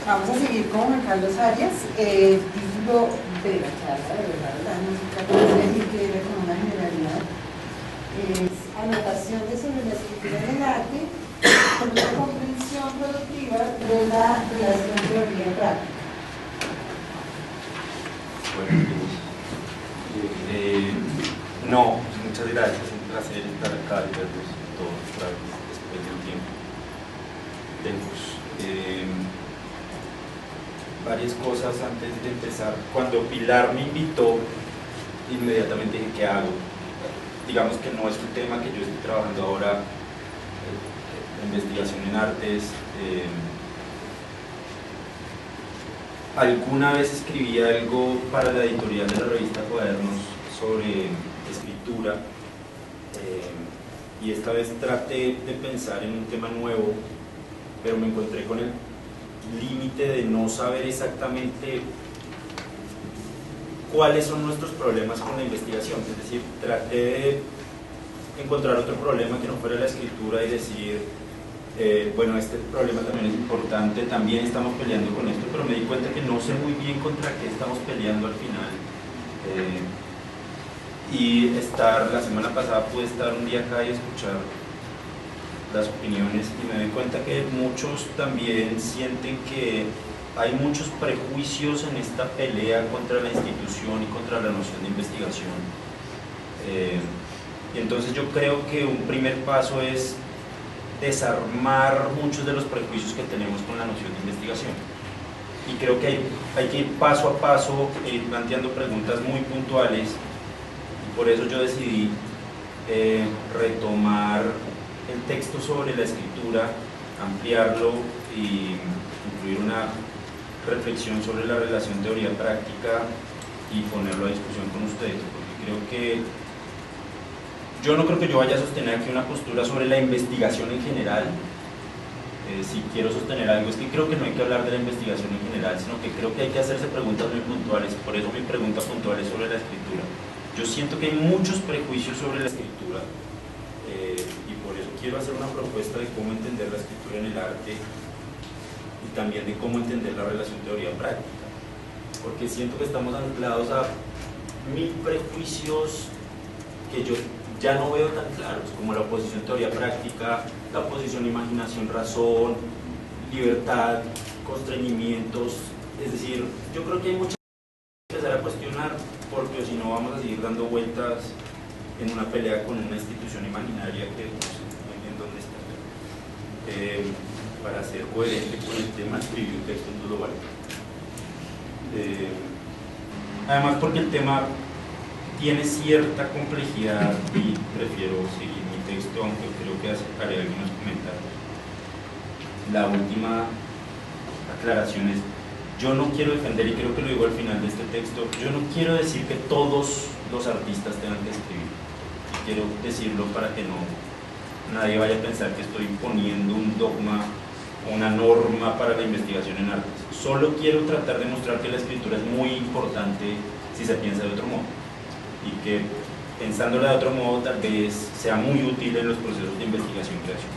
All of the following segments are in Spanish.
Vamos a seguir con Juan Carlos Arias. El título de la charla, de verdad, no se trata de decir que era como una generalidad. Es anotaciones sobre la escritura del arte con una comprensión productiva de la relación teoría-práctica. Bueno, no, muchas gracias, es un placer estar acá y verlos todos otra vez después de un tiempo. Varias cosas antes de empezar. Cuando Pilar me invitó, inmediatamente dije, ¿qué hago? Digamos que no es un tema que yo estoy trabajando ahora, investigación en artes. Alguna vez escribí algo para la editorial de la revista Cuadernos sobre escritura, y esta vez traté de pensar en un tema nuevo, pero me encontré con el límite de no saber exactamente cuáles son nuestros problemas con la investigación. Es decir, traté de encontrar otro problema que no fuera la escritura y decir, bueno, este problema también es importante, también estamos peleando con esto, pero me di cuenta que no sé muy bien contra qué estamos peleando al final. La semana pasada pude estar un día acá y escuchar las opiniones y me doy cuenta que muchos también sienten que hay muchos prejuicios en esta pelea contra la institución y contra la noción de investigación. Y entonces yo creo que un primer paso es desarmar muchos de los prejuicios que tenemos con la noción de investigación. Y creo que hay que ir paso a paso, ir planteando preguntas muy puntuales, y por eso yo decidí retomar el texto sobre la escritura, ampliarlo y incluir una reflexión sobre la relación teoría-práctica y ponerlo a discusión con ustedes, porque creo que yo no creo que yo vaya a sostener aquí una postura sobre la investigación en general. Si quiero sostener algo es que creo que no hay que hablar de la investigación en general, sino que creo que hay que hacerse preguntas muy puntuales. Por eso mi pregunta puntual es sobre la escritura. Yo siento que hay muchos prejuicios sobre la escritura, y por eso quiero hacer una propuesta de cómo entender la escritura en el arte y también de cómo entender la relación teoría-práctica, porque siento que estamos anclados a 1000 prejuicios que yo ya no veo tan claros, como la oposición teoría-práctica, la oposición imaginación-razón, libertad, constreñimientos. Es decir, yo creo que hay muchas cosas que empezar a cuestionar, porque si no vamos a seguir dando vueltas en una pelea con una institución imaginaria que no sé muy bien dónde está. Para ser coherente con el tema, escribí un texto en todo vale. Además, porque el tema tiene cierta complejidad y prefiero seguir mi texto, aunque creo que haré algunos comentarios. La última aclaración es, yo no quiero defender, y creo que lo digo al final de este texto, yo no quiero decir que todos los artistas tengan que escribir. Quiero decirlo para que nadie vaya a pensar que estoy imponiendo un dogma o una norma para la investigación en artes. Solo quiero tratar de mostrar que la escritura es muy importante si se piensa de otro modo, y que pensándola de otro modo tal vez sea muy útil en los procesos de investigación y creación.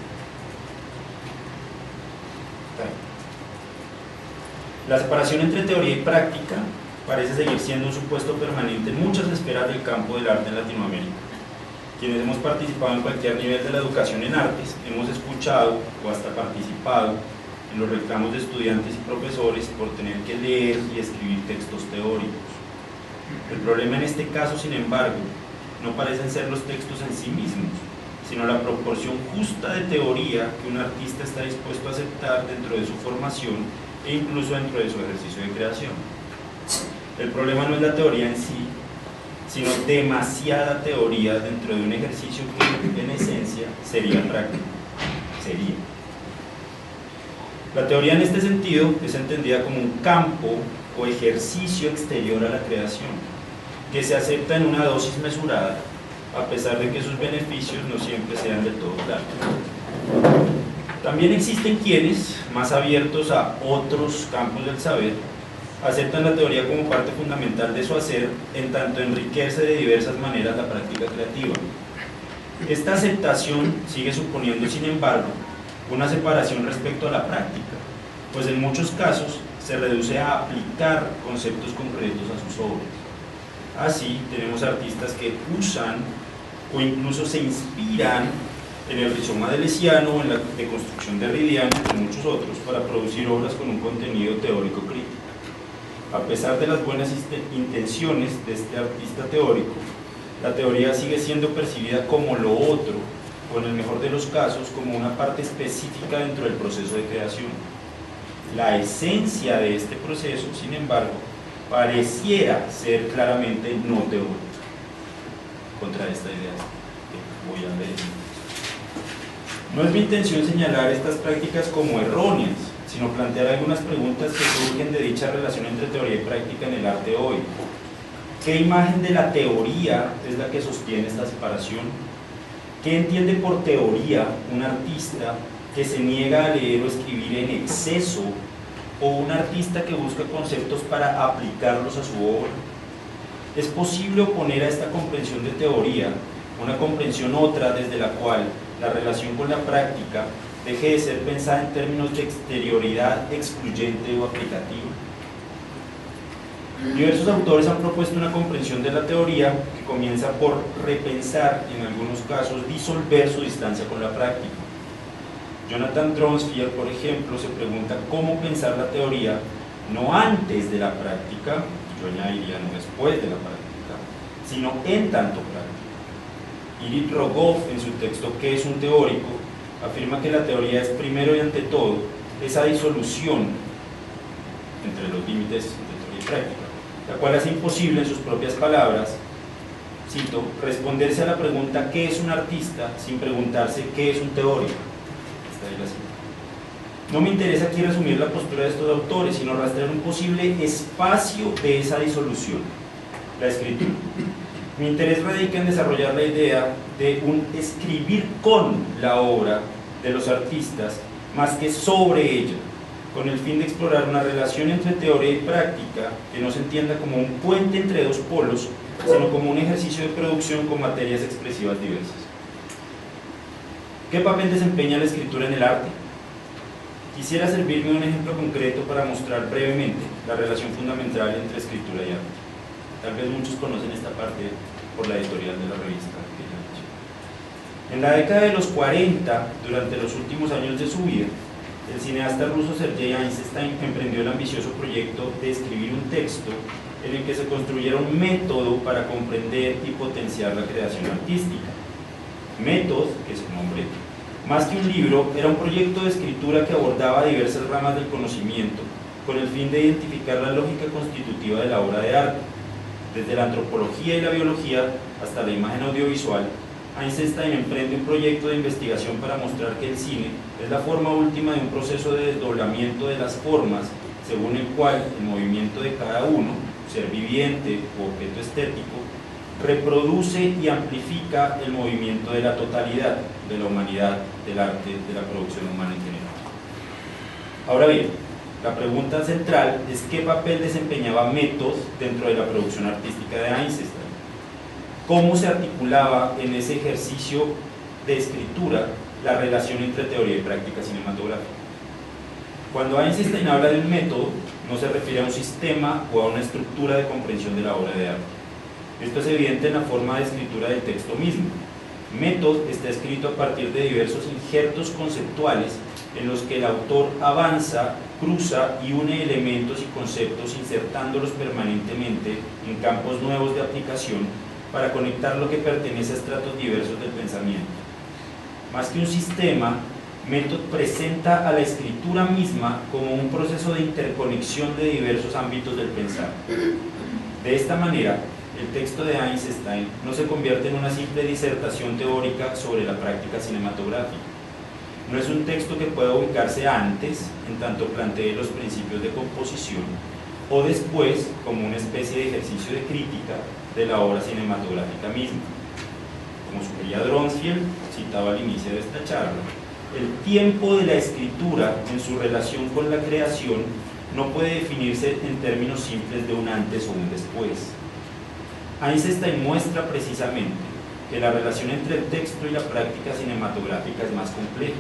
La separación entre teoría y práctica parece seguir siendo un supuesto permanente en muchas esferas del campo del arte en Latinoamérica. Quienes hemos participado en cualquier nivel de la educación en artes, hemos escuchado o hasta participado en los reclamos de estudiantes y profesores por tener que leer y escribir textos teóricos. El problema en este caso, sin embargo, no parecen ser los textos en sí mismos, sino la proporción justa de teoría que un artista está dispuesto a aceptar dentro de su formación e incluso dentro de su ejercicio de creación. El problema no es la teoría en sí, sino demasiada teoría dentro de un ejercicio que en esencia sería práctico. La teoría en este sentido es entendida como un campo o ejercicio exterior a la creación, que se acepta en una dosis mesurada, a pesar de que sus beneficios no siempre sean del todo claros. También existen quienes, más abiertos a otros campos del saber, aceptan la teoría como parte fundamental de su hacer, en tanto enriquece de diversas maneras la práctica creativa. Esta aceptación sigue suponiendo, sin embargo, una separación respecto a la práctica, pues en muchos casos se reduce a aplicar conceptos concretos a sus obras. Así, tenemos artistas que usan o incluso se inspiran en el rizoma deleuziano o en la deconstrucción derridiana, entre muchos otros, para producir obras con un contenido teórico crítico. A pesar de las buenas intenciones de este artista teórico, la teoría sigue siendo percibida como lo otro, o en el mejor de los casos, como una parte específica dentro del proceso de creación. La esencia de este proceso, sin embargo, pareciera ser claramente no teórica. Contra esta idea que voy a leer. No es mi intención señalar estas prácticas como erróneas, sino plantear algunas preguntas que surgen de dicha relación entre teoría y práctica en el arte hoy. ¿Qué imagen de la teoría es la que sostiene esta separación? ¿Qué entiende por teoría un artista que se niega a leer o escribir en exceso, o un artista que busca conceptos para aplicarlos a su obra? ¿Es posible oponer a esta comprensión de teoría una comprensión otra desde la cual la relación con la práctica deje de ser pensada en términos de exterioridad excluyente o aplicativa? Diversos autores han propuesto una comprensión de la teoría que comienza por repensar y en algunos casos disolver su distancia con la práctica. Jonathan Dronsfield, por ejemplo, se pregunta cómo pensar la teoría no antes de la práctica, yo añadiría no después de la práctica, sino en tanto práctica. Irit Rogov, en su texto ¿Qué es un teórico?, afirma que la teoría es primero y ante todo esa disolución entre los límites de teoría y práctica, la cual hace imposible, en sus propias palabras, cito, responderse a la pregunta ¿qué es un artista?, sin preguntarse ¿qué es un teórico? Esta es la cita. No me interesa aquí resumir la postura de estos autores, sino rastrear un posible espacio de esa disolución, la escritura. Mi interés radica en desarrollar la idea de un escribir con la obra de los artistas más que sobre ella, con el fin de explorar una relación entre teoría y práctica que no se entienda como un puente entre dos polos, sino como un ejercicio de producción con materias expresivas diversas. ¿Qué papel desempeña la escritura en el arte? Quisiera servirme de un ejemplo concreto para mostrar brevemente la relación fundamental entre escritura y arte. Tal vez muchos conocen esta parte por la editorial de la revista que ya mencioné. En la década de los 40, durante los últimos años de su vida, el cineasta ruso Sergei Eisenstein emprendió el ambicioso proyecto de escribir un texto en el que se construyera un método para comprender y potenciar la creación artística. Método, que es su nombre, más que un libro, era un proyecto de escritura que abordaba diversas ramas del conocimiento, con el fin de identificar la lógica constitutiva de la obra de arte. Desde la antropología y la biología hasta la imagen audiovisual, Eisenstein emprende un proyecto de investigación para mostrar que el cine es la forma última de un proceso de desdoblamiento de las formas, según el cual el movimiento de cada uno, ser viviente o objeto estético, reproduce y amplifica el movimiento de la totalidad de la humanidad, del arte, de la producción humana en general. Ahora bien, la pregunta central es qué papel desempeñaba Método dentro de la producción artística de Eisenstein. ¿Cómo se articulaba en ese ejercicio de escritura la relación entre teoría y práctica cinematográfica? Cuando Eisenstein habla del método, no se refiere a un sistema o a una estructura de comprensión de la obra de arte. Esto es evidente en la forma de escritura del texto mismo. Método está escrito a partir de diversos injertos conceptuales en los que el autor avanza, cruza y une elementos y conceptos insertándolos permanentemente en campos nuevos de aplicación para conectar lo que pertenece a estratos diversos del pensamiento. Más que un sistema, Método presenta a la escritura misma como un proceso de interconexión de diversos ámbitos del pensar. De esta manera, el texto de Eisenstein no se convierte en una simple disertación teórica sobre la práctica cinematográfica. No es un texto que pueda ubicarse antes, en tanto plantee los principios de composición, o después como una especie de ejercicio de crítica de la obra cinematográfica misma. Como sugería Dronsfield, citado al inicio de esta charla, el tiempo de la escritura en su relación con la creación no puede definirse en términos simples de un antes o un después. Eisenstein muestra precisamente que la relación entre el texto y la práctica cinematográfica es más compleja.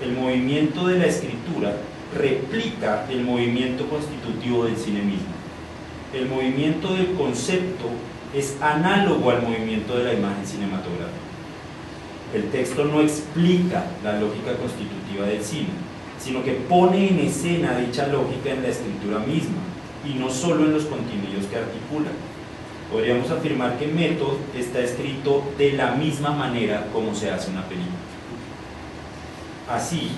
El movimiento de la escritura replica el movimiento constitutivo del cine mismo. El movimiento del concepto es análogo al movimiento de la imagen cinematográfica. El texto no explica la lógica constitutiva del cine, sino que pone en escena dicha lógica en la escritura misma, y no solo en los contenidos que articula. Podríamos afirmar que Method está escrito de la misma manera como se hace una película. Así,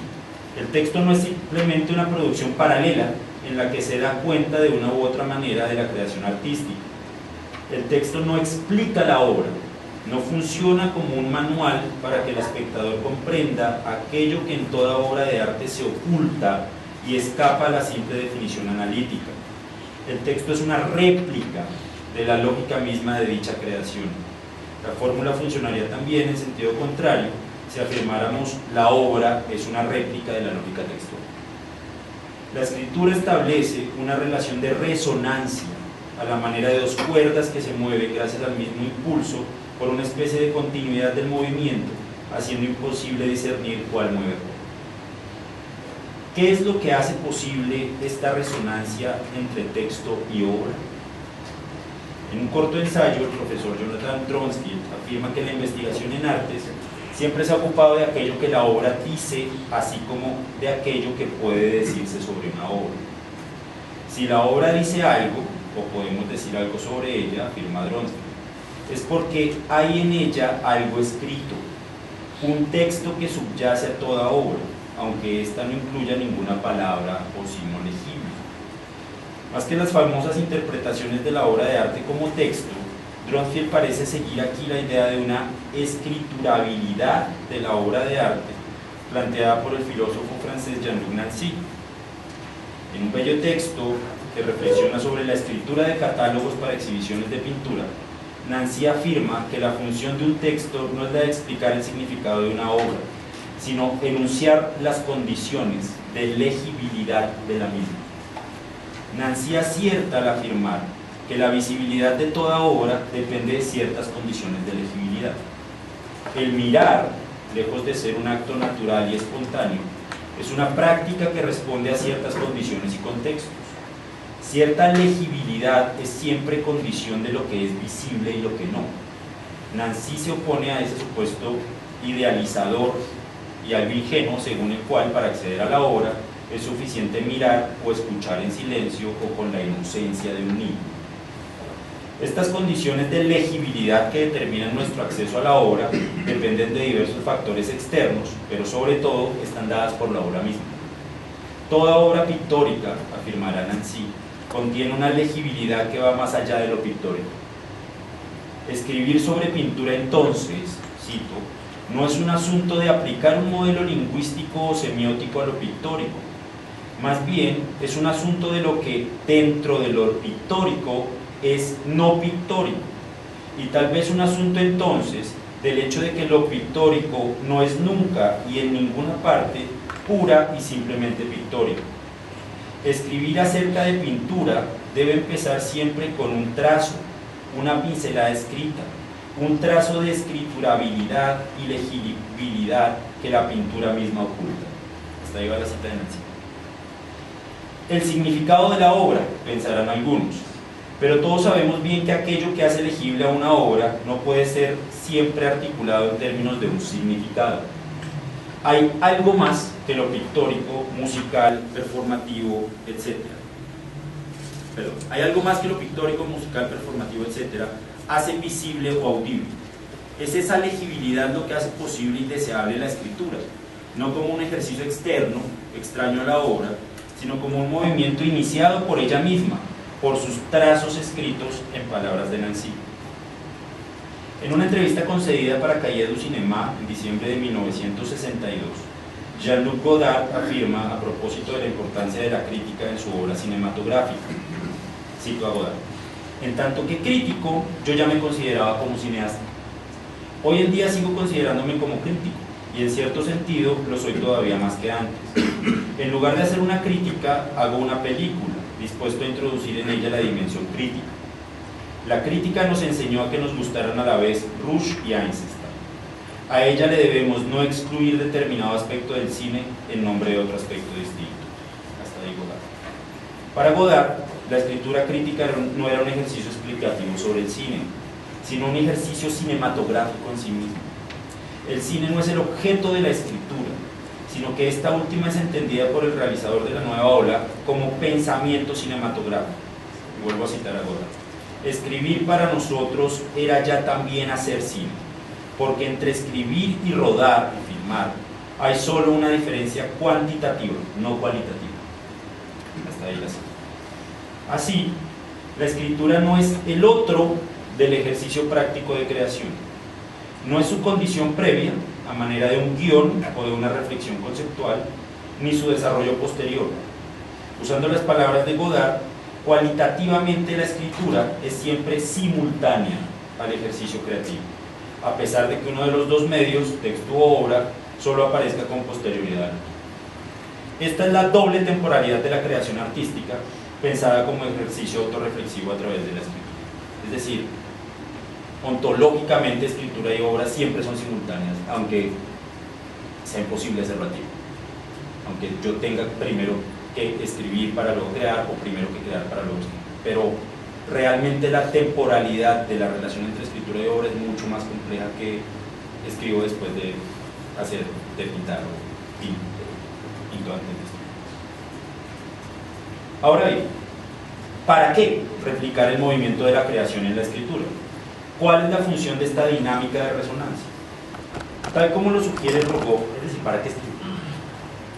el texto no es simplemente una producción paralela en la que se da cuenta de una u otra manera de la creación artística. El texto no explica la obra, no funciona como un manual para que el espectador comprenda aquello que en toda obra de arte se oculta y escapa a la simple definición analítica. El texto es una réplica de la lógica misma de dicha creación. La fórmula funcionaría también en sentido contrario si afirmáramos la obra es una réplica de la lógica textual. La escritura establece una relación de resonancia a la manera de dos cuerdas que se mueven gracias al mismo impulso por una especie de continuidad del movimiento, haciendo imposible discernir cuál mueve cuál. ¿Qué es lo que hace posible esta resonancia entre texto y obra? En un corto ensayo, el profesor Jonathan Dronsfield afirma que la investigación en artes siempre se ha ocupado de aquello que la obra dice, así como de aquello que puede decirse sobre una obra. Si la obra dice algo, o podemos decir algo sobre ella, afirma Dronsfield, es porque hay en ella algo escrito, un texto que subyace a toda obra, aunque ésta no incluya ninguna palabra o signo legible. Más que las famosas interpretaciones de la obra de arte como texto, Dronsfield parece seguir aquí la idea de una escriturabilidad de la obra de arte planteada por el filósofo francés Jean-Luc Nancy. En un bello texto que reflexiona sobre la escritura de catálogos para exhibiciones de pintura, Nancy afirma que la función de un texto no es la de explicar el significado de una obra, sino enunciar las condiciones de legibilidad de la misma. Nancy acierta al afirmar que la visibilidad de toda obra depende de ciertas condiciones de legibilidad. El mirar, lejos de ser un acto natural y espontáneo, es una práctica que responde a ciertas condiciones y contextos. Cierta legibilidad es siempre condición de lo que es visible y lo que no. Nancy se opone a ese supuesto idealizador y algo ingenuo según el cual para acceder a la obra es suficiente mirar o escuchar en silencio o con la inocencia de un niño. Estas condiciones de legibilidad que determinan nuestro acceso a la obra dependen de diversos factores externos, pero sobre todo están dadas por la obra misma. Toda obra pictórica, afirmará Nancy, contiene una legibilidad que va más allá de lo pictórico. Escribir sobre pintura entonces, cito, no es un asunto de aplicar un modelo lingüístico o semiótico a lo pictórico, más bien es un asunto de lo que dentro de lo pictórico es no pictórico, y tal vez un asunto entonces del hecho de que lo pictórico no es nunca y en ninguna parte pura y simplemente pictórico. Escribir acerca de pintura debe empezar siempre con un trazo, una pincelada escrita, un trazo de escriturabilidad y legibilidad que la pintura misma oculta. Hasta ahí va la cita de Nancy. El significado de la obra, pensarán algunos, pero todos sabemos bien que aquello que hace legible a una obra no puede ser siempre articulado en términos de un significado. Hay algo más que lo pictórico, musical, performativo, etc. Hay algo más que lo pictórico, musical, performativo, etc. hace visible o audible. Es esa legibilidad lo que hace posible y deseable la escritura, no como un ejercicio externo, extraño a la obra, sino como un movimiento iniciado por ella misma, por sus trazos escritos en palabras de Nancy. En una entrevista concedida para Cahiers du Cinéma en diciembre de 1962, Jean-Luc Godard afirma a propósito de la importancia de la crítica en su obra cinematográfica, cito a Godard, en tanto que crítico, yo ya me consideraba como cineasta. Hoy en día sigo considerándome como crítico, y en cierto sentido lo soy todavía más que antes. En lugar de hacer una crítica, hago una película, dispuesto a introducir en ella la dimensión crítica. La crítica nos enseñó a que nos gustaran a la vez Rush y Eisenstein. A ella le debemos no excluir determinado aspecto del cine en nombre de otro aspecto distinto. hasta ahí Godard. Para Godard, la escritura crítica no era un ejercicio explicativo sobre el cine, sino un ejercicio cinematográfico en sí mismo. El cine no es el objeto de la escritura, sino que esta última es entendida por el realizador de la nueva ola como pensamiento cinematográfico. Y vuelvo a citar a Godard. Escribir para nosotros era ya también hacer cine, porque entre escribir y rodar y filmar hay solo una diferencia cuantitativa, no cualitativa. Hasta ahí la cita. Así, la escritura no es el otro del ejercicio práctico de creación, no es su condición previa, a manera de un guión o de una reflexión conceptual, ni su desarrollo posterior. Usando las palabras de Godard, cualitativamente la escritura es siempre simultánea al ejercicio creativo, a pesar de que uno de los dos medios, texto u obra, solo aparezca con posterioridad. Esta es la doble temporalidad de la creación artística, pensada como ejercicio autorreflexivo a través de la escritura. Es decir, ontológicamente escritura y obra siempre son simultáneas, aunque sea imposible hacerlo a tiempo. Aunque yo tenga primero que escribir para luego crear, o primero que crear para luego escribir. Pero realmente la temporalidad de la relación entre escritura y obra es mucho más compleja que escribo después de pintar o pinto antes de escribir. Ahora bien, ¿para qué replicar el movimiento de la creación en la escritura? ¿Cuál es la función de esta dinámica de resonancia? Tal como lo sugiere Rogoff, es decir, ¿para qué escribir?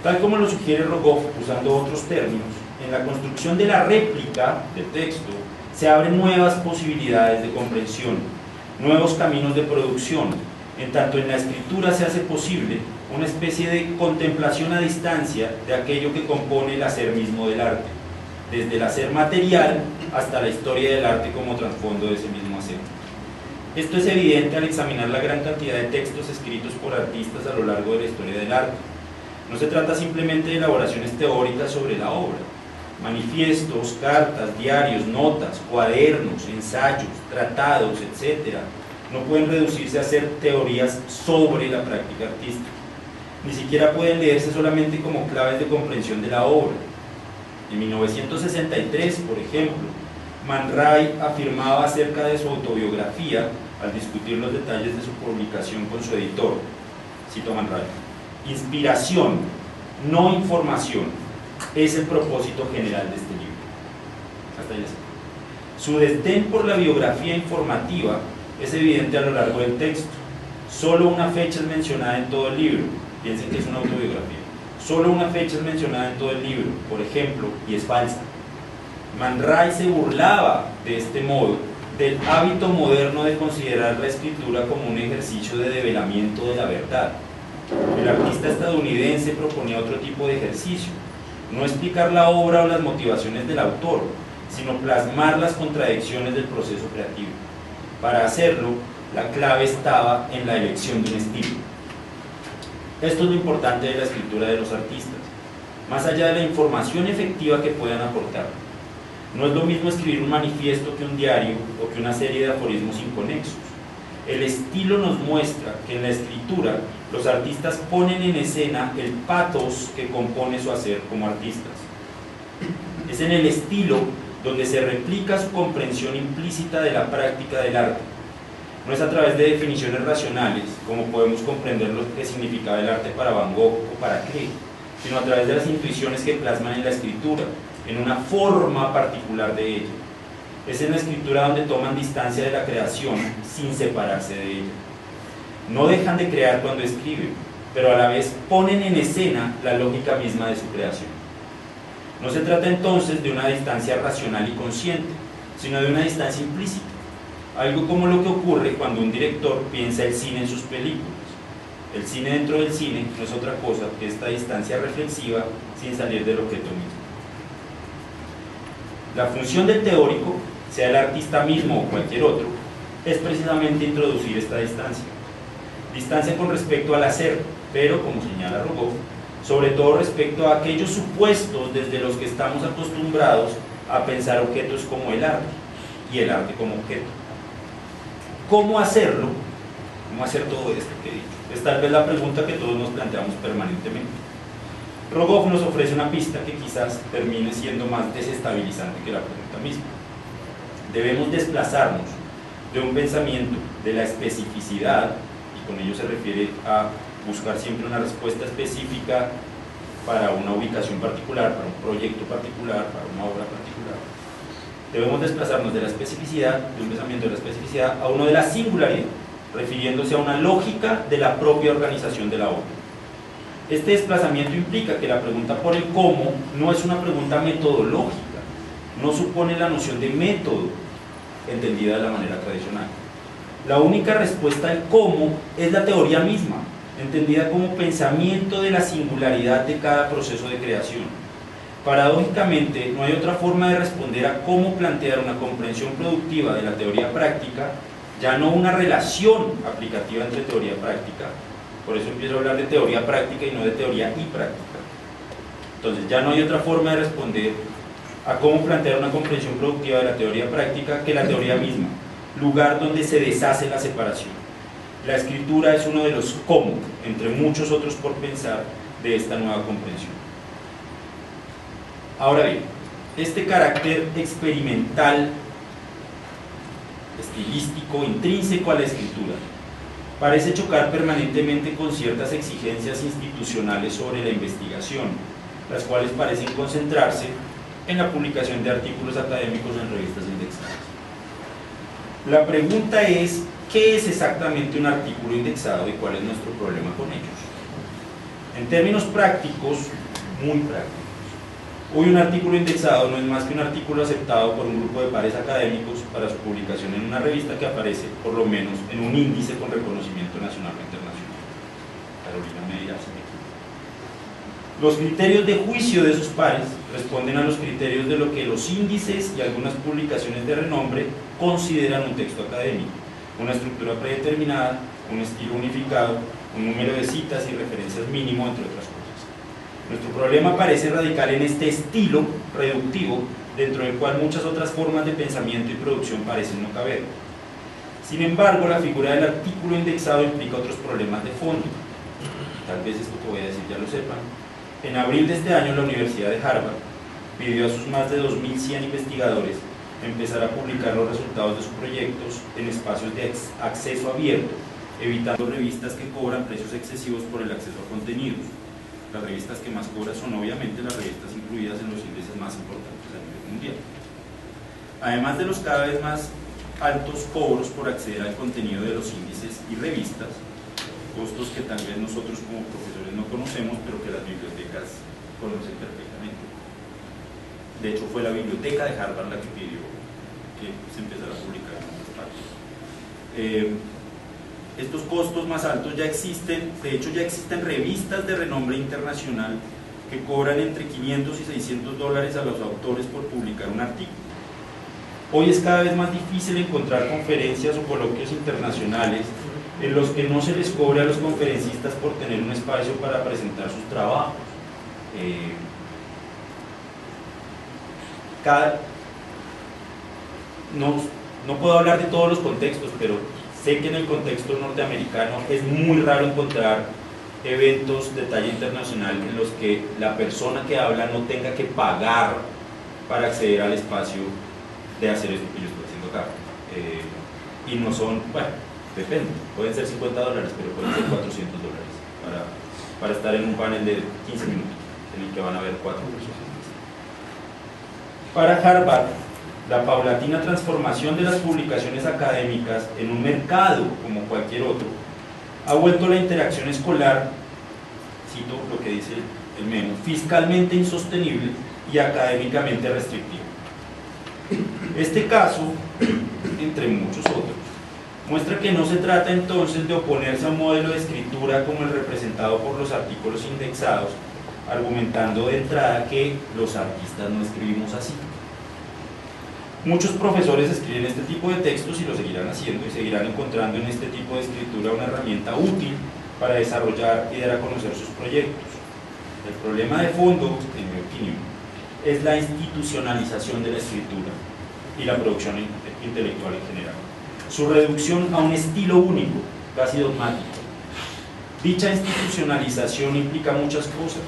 Tal como lo sugiere Rogoff, usando otros términos, en la construcción de la réplica del texto se abren nuevas posibilidades de comprensión, nuevos caminos de producción, en tanto en la escritura se hace posible una especie de contemplación a distancia de aquello que compone el hacer mismo del arte, desde el hacer material hasta la historia del arte como trasfondo de ese mismo hacer. Esto es evidente al examinar la gran cantidad de textos escritos por artistas a lo largo de la historia del arte. No se trata simplemente de elaboraciones teóricas sobre la obra. Manifiestos, cartas, diarios, notas, cuadernos, ensayos, tratados, etc., no pueden reducirse a ser teorías sobre la práctica artística. Ni siquiera pueden leerse solamente como claves de comprensión de la obra. En 1963, por ejemplo, Man Ray afirmaba acerca de su autobiografía al discutir los detalles de su publicación con su editor. Cito a Man Ray: inspiración, no información, es el propósito general de este libro. Hasta ahí. Su desdén por la biografía informativa es evidente a lo largo del texto. Solo una fecha es mencionada en todo el libro. Piensen que es una autobiografía. Solo una fecha es mencionada en todo el libro, por ejemplo, y es falsa. Man Ray se burlaba de este modo del hábito moderno de considerar la escritura como un ejercicio de develamiento de la verdad. El artista estadounidense proponía otro tipo de ejercicio: no explicar la obra o las motivaciones del autor, sino plasmar las contradicciones del proceso creativo. Para hacerlo, la clave estaba en la elección de un estilo. Esto es lo importante de la escritura de los artistas, más allá de la información efectiva que puedan aportar. No es lo mismo escribir un manifiesto que un diario o que una serie de aforismos inconexos. El estilo nos muestra que en la escritura los artistas ponen en escena el pathos que compone su hacer como artistas. Es en el estilo donde se replica su comprensión implícita de la práctica del arte. No es a través de definiciones racionales, como podemos comprender lo que significaba el arte para Van Gogh o para Klee, sino a través de las intuiciones que plasman en la escritura, en una forma particular de ella. Es en la escritura donde toman distancia de la creación sin separarse de ella. No dejan de crear cuando escriben, pero a la vez ponen en escena la lógica misma de su creación. No se trata entonces de una distancia racional y consciente, sino de una distancia implícita, algo como lo que ocurre cuando un director piensa el cine en sus películas. El cine dentro del cine no es otra cosa que esta distancia reflexiva sin salir del objeto mismo. La función del teórico, sea el artista mismo o cualquier otro, es precisamente introducir esta distancia. Distancia con respecto al hacer, pero, como señala Rogoff, sobre todo respecto a aquellos supuestos desde los que estamos acostumbrados a pensar objetos como el arte, y el arte como objeto. ¿Cómo hacerlo? ¿Cómo hacer todo esto que he dicho? Es tal vez la pregunta que todos nos planteamos permanentemente. Rogoff nos ofrece una pista que quizás termine siendo más desestabilizante que la pregunta misma. Debemos desplazarnos de un pensamiento de la especificidad, y con ello se refiere a buscar siempre una respuesta específica para una ubicación particular, para un proyecto particular, para una obra particular. Debemos desplazarnos de la especificidad, de un pensamiento de la especificidad, a uno de la singularidad, refiriéndose a una lógica de la propia organización de la obra. Este desplazamiento implica que la pregunta por el cómo no es una pregunta metodológica, no supone la noción de método, entendida de la manera tradicional. La única respuesta al cómo es la teoría misma, entendida como pensamiento de la singularidad de cada proceso de creación. Paradójicamente, no hay otra forma de responder a cómo plantear una comprensión productiva de la teoría práctica, ya no una relación aplicativa entre teoría y práctica. Por eso empiezo a hablar de teoría práctica y no de teoría y práctica. Entonces, ya no hay otra forma de responder a cómo plantear una comprensión productiva de la teoría práctica que la teoría misma, lugar donde se deshace la separación. La escritura es uno de los cómo, entre muchos otros por pensar, de esta nueva comprensión. Ahora bien, este carácter experimental, estilístico, intrínseco a la escritura, parece chocar permanentemente con ciertas exigencias institucionales sobre la investigación, las cuales parecen concentrarse en la publicación de artículos académicos en revistas indexadas. La pregunta es, ¿qué es exactamente un artículo indexado y cuál es nuestro problema con ellos? En términos prácticos, muy prácticos, hoy un artículo indexado no es más que un artículo aceptado por un grupo de pares académicos para su publicación en una revista que aparece, por lo menos, en un índice con reconocimiento nacional o internacional. Carolina Media, si me equivoco. Los criterios de juicio de esos pares responden a los criterios de lo que los índices y algunas publicaciones de renombre consideran un texto académico: una estructura predeterminada, un estilo unificado, un número de citas y referencias mínimo, entre otras cosas. Nuestro problema parece radicar en este estilo reductivo, dentro del cual muchas otras formas de pensamiento y producción parecen no caber. Sin embargo, la figura del artículo indexado implica otros problemas de fondo. Tal vez esto que voy a decir ya lo sepan. En abril de este año, la Universidad de Harvard pidió a sus más de 2.100 investigadores empezar a publicar los resultados de sus proyectos en espacios de acceso abierto, evitando revistas que cobran precios excesivos por el acceso a contenidos. Las revistas que más cobran son obviamente las revistas incluidas en los índices más importantes a nivel mundial. Además de los cada vez más altos cobros por acceder al contenido de los índices y revistas, costos que tal vez nosotros como profesores no conocemos, pero que las bibliotecas conocen perfectamente. De hecho, fue la biblioteca de Harvard la que pidió que se empezara a publicar en otras partes. Estos costos más altos ya existen, de hecho ya existen revistas de renombre internacional que cobran entre 500 y 600 dólares a los autores por publicar un artículo. Hoy es cada vez más difícil encontrar conferencias o coloquios internacionales en los que no se les cobre a los conferencistas por tener un espacio para presentar sus trabajos. No puedo hablar de todos los contextos, pero sé que en el contexto norteamericano es muy raro encontrar eventos de talla internacional en los que la persona que habla no tenga que pagar para acceder al espacio de hacer esto que yo estoy haciendo acá. Y no son, bueno, depende, pueden ser 50 dólares, pero pueden ser 400 dólares para estar en un panel de 15 minutos en el que van a haber 4 personas. Para Harvard, la paulatina transformación de las publicaciones académicas en un mercado como cualquier otro ha vuelto la interacción escolar, cito lo que dice el memo, fiscalmente insostenible y académicamente restrictiva. Este caso, entre muchos otros, muestra que no se trata entonces de oponerse a un modelo de escritura como el representado por los artículos indexados, argumentando de entrada que los artistas no escribimos así. Muchos profesores escriben este tipo de textos y lo seguirán haciendo y seguirán encontrando en este tipo de escritura una herramienta útil para desarrollar y dar a conocer sus proyectos. El problema de fondo, en mi opinión, es la institucionalización de la escritura y la producción intelectual en general. Su reducción a un estilo único, casi dogmático. Dicha institucionalización implica muchas cosas.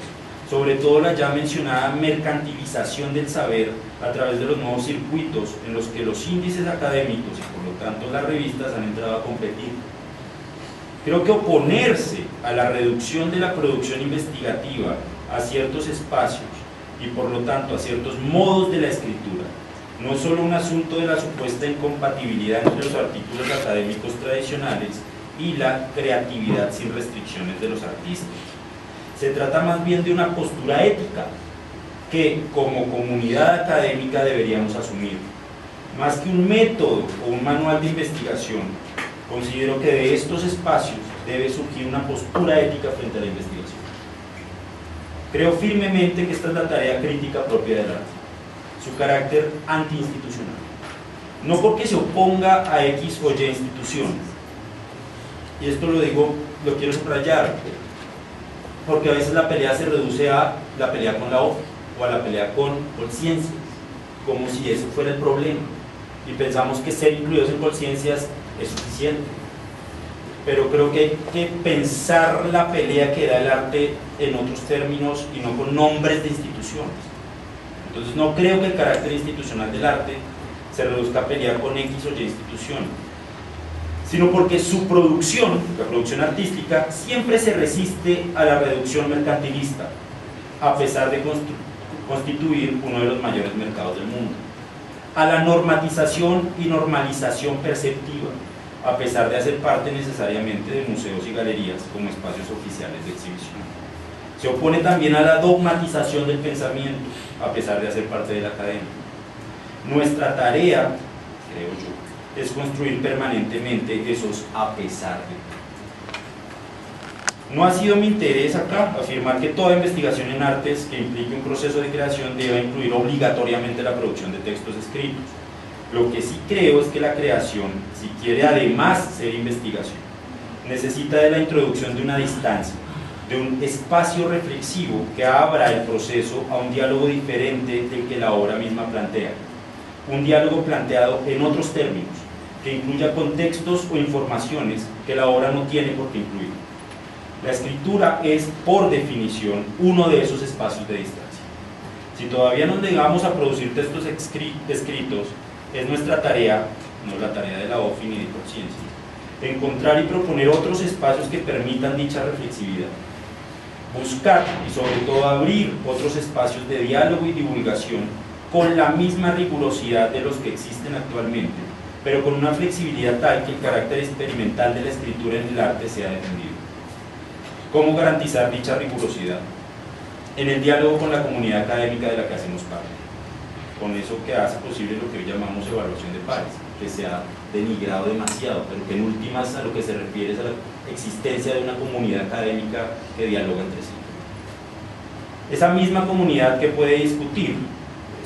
sobre todo la ya mencionada mercantilización del saber a través de los nuevos circuitos en los que los índices académicos y por lo tanto las revistas han entrado a competir. Creo que oponerse a la reducción de la producción investigativa a ciertos espacios y por lo tanto a ciertos modos de la escritura no es solo un asunto de la supuesta incompatibilidad entre los artículos académicos tradicionales y la creatividad sin restricciones de los artistas. Se trata más bien de una postura ética que como comunidad académica deberíamos asumir. Más que un método o un manual de investigación, considero que de estos espacios debe surgir una postura ética frente a la investigación. Creo firmemente que esta es la tarea crítica propia del arte, su carácter antiinstitucional. No porque se oponga a X o Y instituciones, y esto lo digo, lo quiero subrayar, porque a veces la pelea se reduce a la pelea con la obra o a la pelea con ciencias, como si eso fuera el problema, y pensamos que ser incluidos en conciencias es suficiente. Pero creo que hay que pensar la pelea que da el arte en otros términos y no con nombres de instituciones. Entonces no creo que el carácter institucional del arte se reduzca a pelear con X o Y institución, sino porque su producción, la producción artística, siempre se resiste a la reducción mercantilista, a pesar de constituir uno de los mayores mercados del mundo, a la normatización y normalización perceptiva, a pesar de hacer parte necesariamente de museos y galerías como espacios oficiales de exhibición. Se opone también a la dogmatización del pensamiento, a pesar de hacer parte de la academia. Nuestra tarea, creo yo, es construir permanentemente esos a pesar de. No ha sido mi interés acá afirmar que toda investigación en artes que implique un proceso de creación deba incluir obligatoriamente la producción de textos escritos. Lo que sí creo es que la creación, si quiere además ser investigación, necesita de la introducción de una distancia, de un espacio reflexivo que abra el proceso a un diálogo diferente del que la obra misma plantea. Un diálogo planteado en otros términos, que incluya contextos o informaciones que la obra no tiene por qué incluir. La escritura es, por definición, uno de esos espacios de distancia. Si todavía nos negamos a producir textos escritos, es nuestra tarea, no la tarea de la OFI ni de conciencia, encontrar y proponer otros espacios que permitan dicha reflexividad. Buscar y sobre todo abrir otros espacios de diálogo y divulgación con la misma rigurosidad de los que existen actualmente, pero con una flexibilidad tal que el carácter experimental de la escritura en el arte sea defendido. ¿Cómo garantizar dicha rigurosidad? En el diálogo con la comunidad académica de la que hacemos parte, con eso que hace posible lo que hoy llamamos evaluación de pares, que se ha denigrado demasiado, pero que en últimas a lo que se refiere es a la existencia de una comunidad académica que dialoga entre sí. Esa misma comunidad que puede discutir,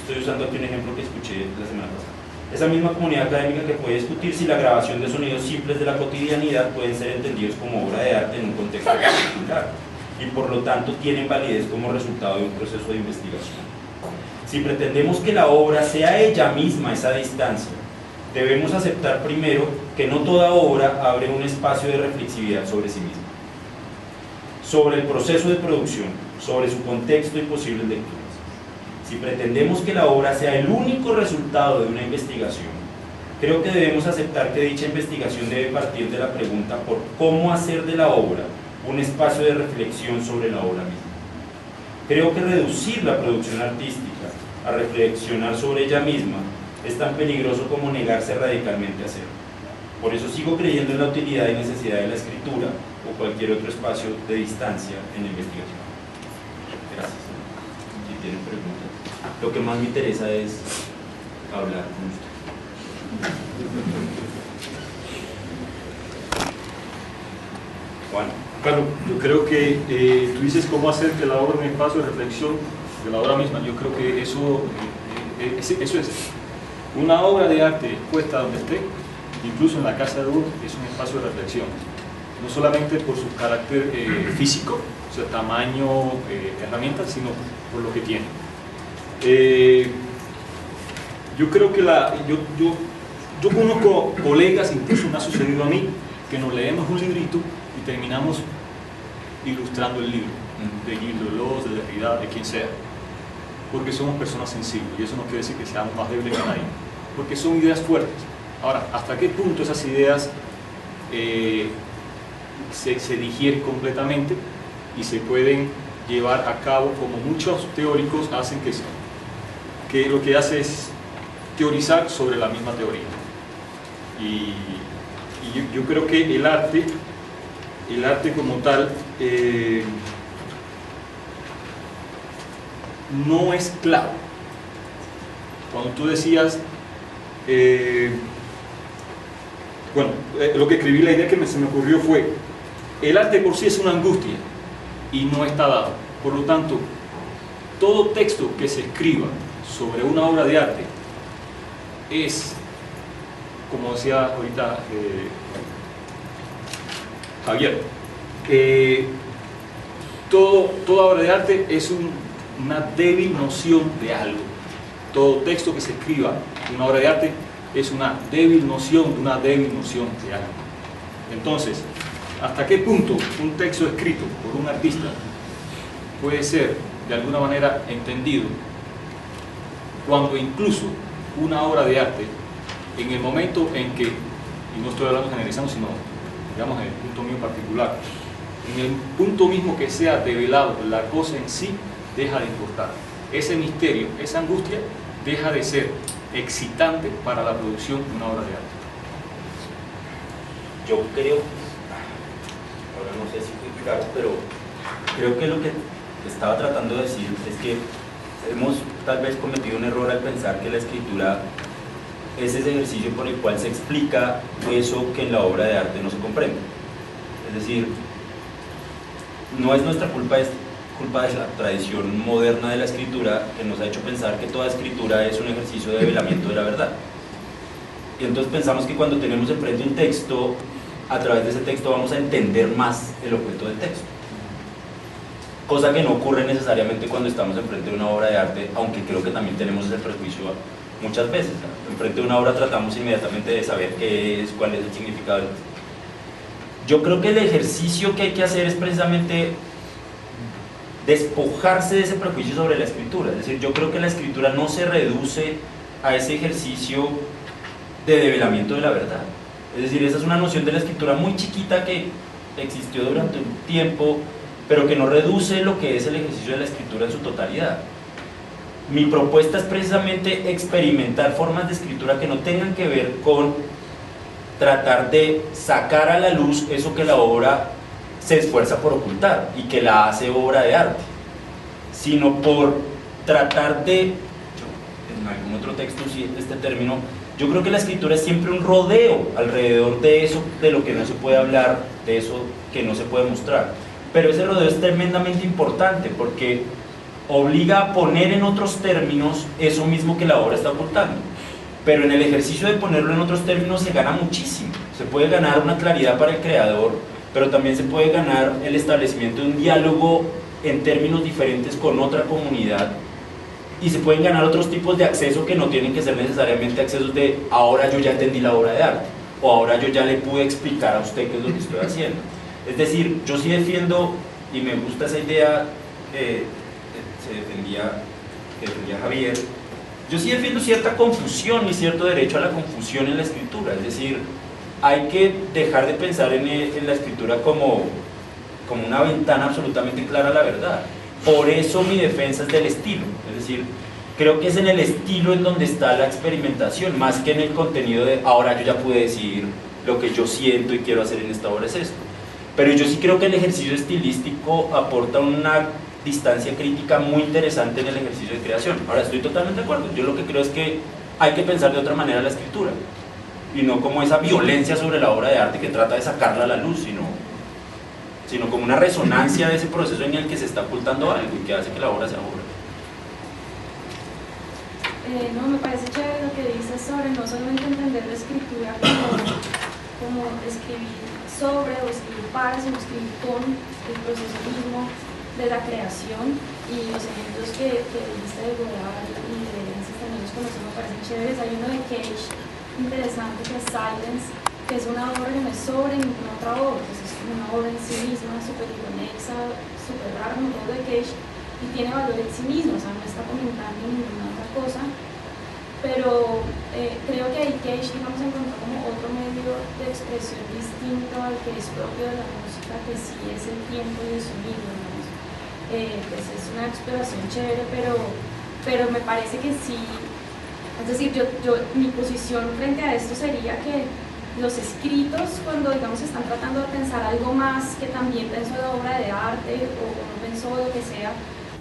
estoy usando aquí un ejemplo que escuché la semana pasada, esa misma comunidad académica que puede discutir si la grabación de sonidos simples de la cotidianidad pueden ser entendidos como obra de arte en un contexto particular y por lo tanto tienen validez como resultado de un proceso de investigación. Si pretendemos que la obra sea ella misma esa distancia, debemos aceptar primero que no toda obra abre un espacio de reflexividad sobre sí misma, sobre el proceso de producción, sobre su contexto y posibles lecturas. Si pretendemos que la obra sea el único resultado de una investigación, creo que debemos aceptar que dicha investigación debe partir de la pregunta por cómo hacer de la obra un espacio de reflexión sobre la obra misma. Creo que reducir la producción artística a reflexionar sobre ella misma es tan peligroso como negarse radicalmente a hacerlo. Por eso sigo creyendo en la utilidad y necesidad de la escritura o cualquier otro espacio de distancia en la investigación. Gracias. Si tienen preguntas. Lo que más me interesa es hablar con usted. Juan. Carlos, yo creo que tú dices cómo hacer que la obra un espacio de reflexión de la obra misma. Yo creo que eso es. Una obra de arte expuesta donde esté, incluso en la casa de uno, es un espacio de reflexión. No solamente por su carácter físico, o sea, tamaño, herramientas, sino por lo que tiene. Yo creo que yo conozco colegas, incluso me ha sucedido a mí, que nos leemos un librito y terminamos ilustrando el libro. de Gilles Deleuze, de Derrida, de quien sea, porque somos personas sensibles, y eso no quiere decir que seamos más débiles que nadie, porque son ideas fuertes. Ahora, ¿hasta qué punto esas ideas se digieren completamente y se pueden llevar a cabo, como muchos teóricos hacen, que lo que hace es teorizar sobre la misma teoría? Y yo creo que el arte como tal no es claro. Cuando tú decías, lo que escribí, la idea que se me ocurrió fue: el arte por sí es una angustia y no está dado. Por lo tanto, todo texto que se escriba sobre una obra de arte es, como decía ahorita Javier, toda obra de arte es una débil noción de algo. Todo texto que se escriba en una obra de arte es una débil noción de una débil noción de algo. Entonces, ¿hasta qué punto un texto escrito por un artista puede ser de alguna manera entendido cuando incluso una obra de arte, en el momento en que, y no estoy hablando generalizando, sino digamos en el punto mío particular, en el punto mismo que sea develado, la cosa en sí deja de importar? Ese misterio, esa angustia deja de ser excitante para la producción de una obra de arte. Yo creo, ahora no sé si fui claro, pero creo que lo que estaba tratando de decir es que hemos tal vez cometido un error al pensar que la escritura es ese ejercicio por el cual se explica eso que en la obra de arte no se comprende. Es decir, no es nuestra culpa, es culpa de la tradición moderna de la escritura, que nos ha hecho pensar que toda escritura es un ejercicio de develamiento de la verdad. Y entonces pensamos que cuando tenemos enfrente un texto, a través de ese texto vamos a entender más el objeto del texto. Cosa que no ocurre necesariamente cuando estamos enfrente de una obra de arte, aunque creo que también tenemos ese prejuicio muchas veces. Enfrente de una obra tratamos inmediatamente de saber qué es, cuál es el significado. Yo creo que el ejercicio que hay que hacer es precisamente despojarse de ese prejuicio sobre la escritura. Es decir, yo creo que la escritura no se reduce a ese ejercicio de develamiento de la verdad. Es decir, esa es una noción de la escritura muy chiquita que existió durante un tiempo, pero que no reduce lo que es el ejercicio de la escritura en su totalidad. Mi propuesta es precisamente experimentar formas de escritura que no tengan que ver con tratar de sacar a la luz eso que la obra se esfuerza por ocultar y que la hace obra de arte, sino por tratar de, en algún otro texto sí, este término, yo creo que la escritura es siempre un rodeo alrededor de eso, de lo que no se puede hablar, de eso que no se puede mostrar. Pero ese rodeo es tremendamente importante porque obliga a poner en otros términos eso mismo que la obra está ocultando. Pero en el ejercicio de ponerlo en otros términos se gana muchísimo. Se puede ganar una claridad para el creador, pero también se puede ganar el establecimiento de un diálogo en términos diferentes con otra comunidad, y se pueden ganar otros tipos de acceso que no tienen que ser necesariamente accesos de ahora yo ya entendí la obra de arte, o ahora yo ya le pude explicar a usted qué es lo que estoy haciendo. Es decir, yo sí defiendo, y me gusta esa idea que defendía Javier, yo sí defiendo cierta confusión y cierto derecho a la confusión en la escritura. Es decir, hay que dejar de pensar en la escritura como una ventana absolutamente clara a la verdad. Por eso mi defensa es del estilo. Es decir, creo que es en el estilo en donde está la experimentación, más que en el contenido de ahora yo ya pude decir lo que yo siento y quiero hacer en esta obra es esto. Pero yo sí creo que el ejercicio estilístico aporta una distancia crítica muy interesante en el ejercicio de creación. Ahora, estoy totalmente de acuerdo. Yo lo que creo es que hay que pensar de otra manera la escritura, y no como esa violencia sobre la obra de arte que trata de sacarla a la luz, sino como una resonancia de ese proceso en el que se está ocultando algo y que hace que la obra sea obra. No, me parece chévere lo que dices sobre no solamente entender la escritura como escribir sobre o escribir para, sino escribir con el proceso mismo de la creación. Y los ejemplos que dijiste de Godard y de Ensis también los conocemos, me parecen chéveres. Hay uno de Cage interesante que es Silence, que es una obra que no es sobre ninguna otra obra, pues es como una obra en sí misma, súper inconexa, súper rara, como todo de Cage, y tiene valor en sí mismo, o sea, no está comentando ninguna otra cosa, pero creo que ahí Cage, digamos, encontró como otro medio de expresión distinto al que es propio de la música, que sí es el tiempo y el sonido, digamos. Pues es una exploración chévere, pero me parece que sí, es decir, mi posición frente a esto sería que los escritos, cuando digamos están tratando de pensar algo más que también pensó de obra de arte o no pensó lo que sea,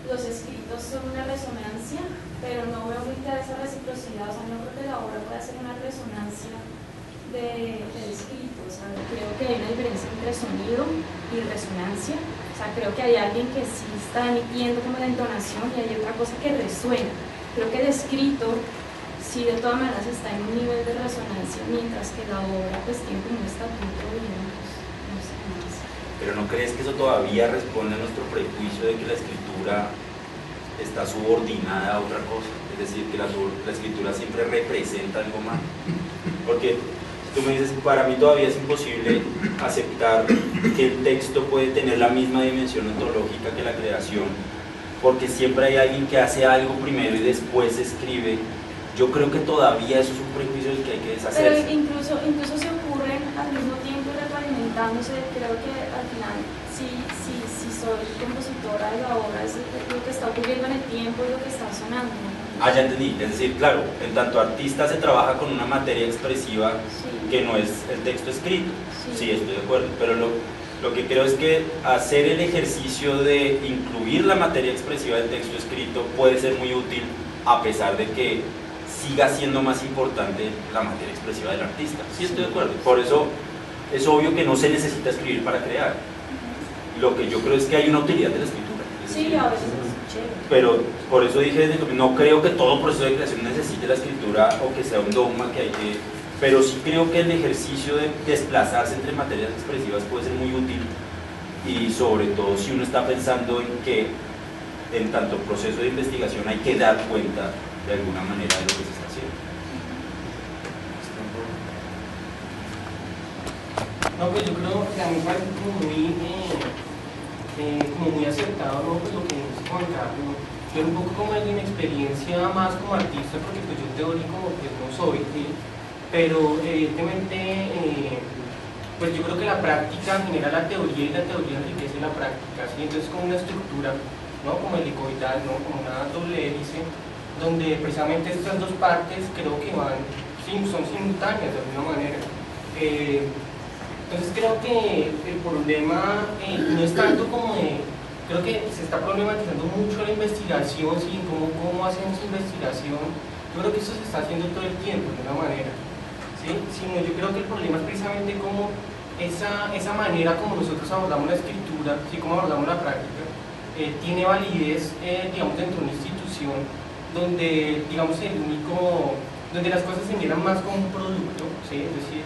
los escritos son una resonancia, pero no veo muy clara esa reciprocidad, o sea, no creo que la obra pueda ser una resonancia del escrito, o sea, creo que hay una diferencia entre sonido y resonancia, o sea, creo que hay alguien que sí está emitiendo como la entonación y hay otra cosa que resuena. Creo que el escrito sí de todas maneras está en un nivel de resonancia, mientras que la obra pues tiene como un estatuto, digamos, no sé más. Pero ¿no crees que eso todavía responde a nuestro prejuicio de que la escritura está subordinada a otra cosa? Es decir, que la escritura siempre representa algo más. Porque tú me dices, para mí todavía es imposible aceptar que el texto puede tener la misma dimensión ontológica que la creación, porque siempre hay alguien que hace algo primero y después escribe. Yo creo que todavía eso es un prejuicio del que hay que deshacerse. Pero incluso se ocurren al mismo tiempo retroalimentándose. Creo que al final, si soy compositora de la obra, es lo que está ocurriendo en el tiempo y lo que está sonando. Ah, ya entendí. Es decir, claro, en tanto artista se trabaja con una materia expresiva que no es el texto escrito. Sí, estoy de acuerdo. Pero lo que creo es que hacer el ejercicio de incluir la materia expresiva del texto escrito puede ser muy útil, a pesar de que siga siendo más importante la materia expresiva del artista. Sí, estoy de acuerdo. Por eso es obvio que no se necesita escribir para crear. Lo que yo creo es que hay una utilidad de la escritura. Sí, a veces es chévere. Pero por eso dije desde que no creo que todo proceso de creación necesite la escritura o que sea un dogma que hay que... Pero sí creo que el ejercicio de desplazarse entre materias expresivas puede ser muy útil, y sobre todo si uno está pensando en que en tanto proceso de investigación hay que dar cuenta de alguna manera de lo que se está haciendo. No, pues yo creo que a mí me parece como muy acertado, ¿no? Pues lo que dice Juan Carlos. Yo un poco como de mi experiencia más como artista, porque pues yo teórico pues no soy, ¿sí? Pero evidentemente pues yo creo que la práctica genera la teoría y la teoría enriquece la práctica, ¿sí? Entonces como una estructura, ¿no? Como helicoidal, ¿no? Como una doble hélice, donde precisamente estas dos partes creo que son simultáneas de alguna manera. Entonces creo que el problema no es tanto como creo que se está problematizando mucho la investigación, ¿sí? Cómo hacemos investigación. Yo creo que eso se está haciendo todo el tiempo de una manera, ¿sí? Sino yo creo que el problema es precisamente cómo esa manera como nosotros abordamos la escritura, ¿sí? Cómo abordamos la práctica, tiene validez, digamos, dentro de una institución donde, digamos, donde las cosas se miran más como un producto, ¿sí? Es decir,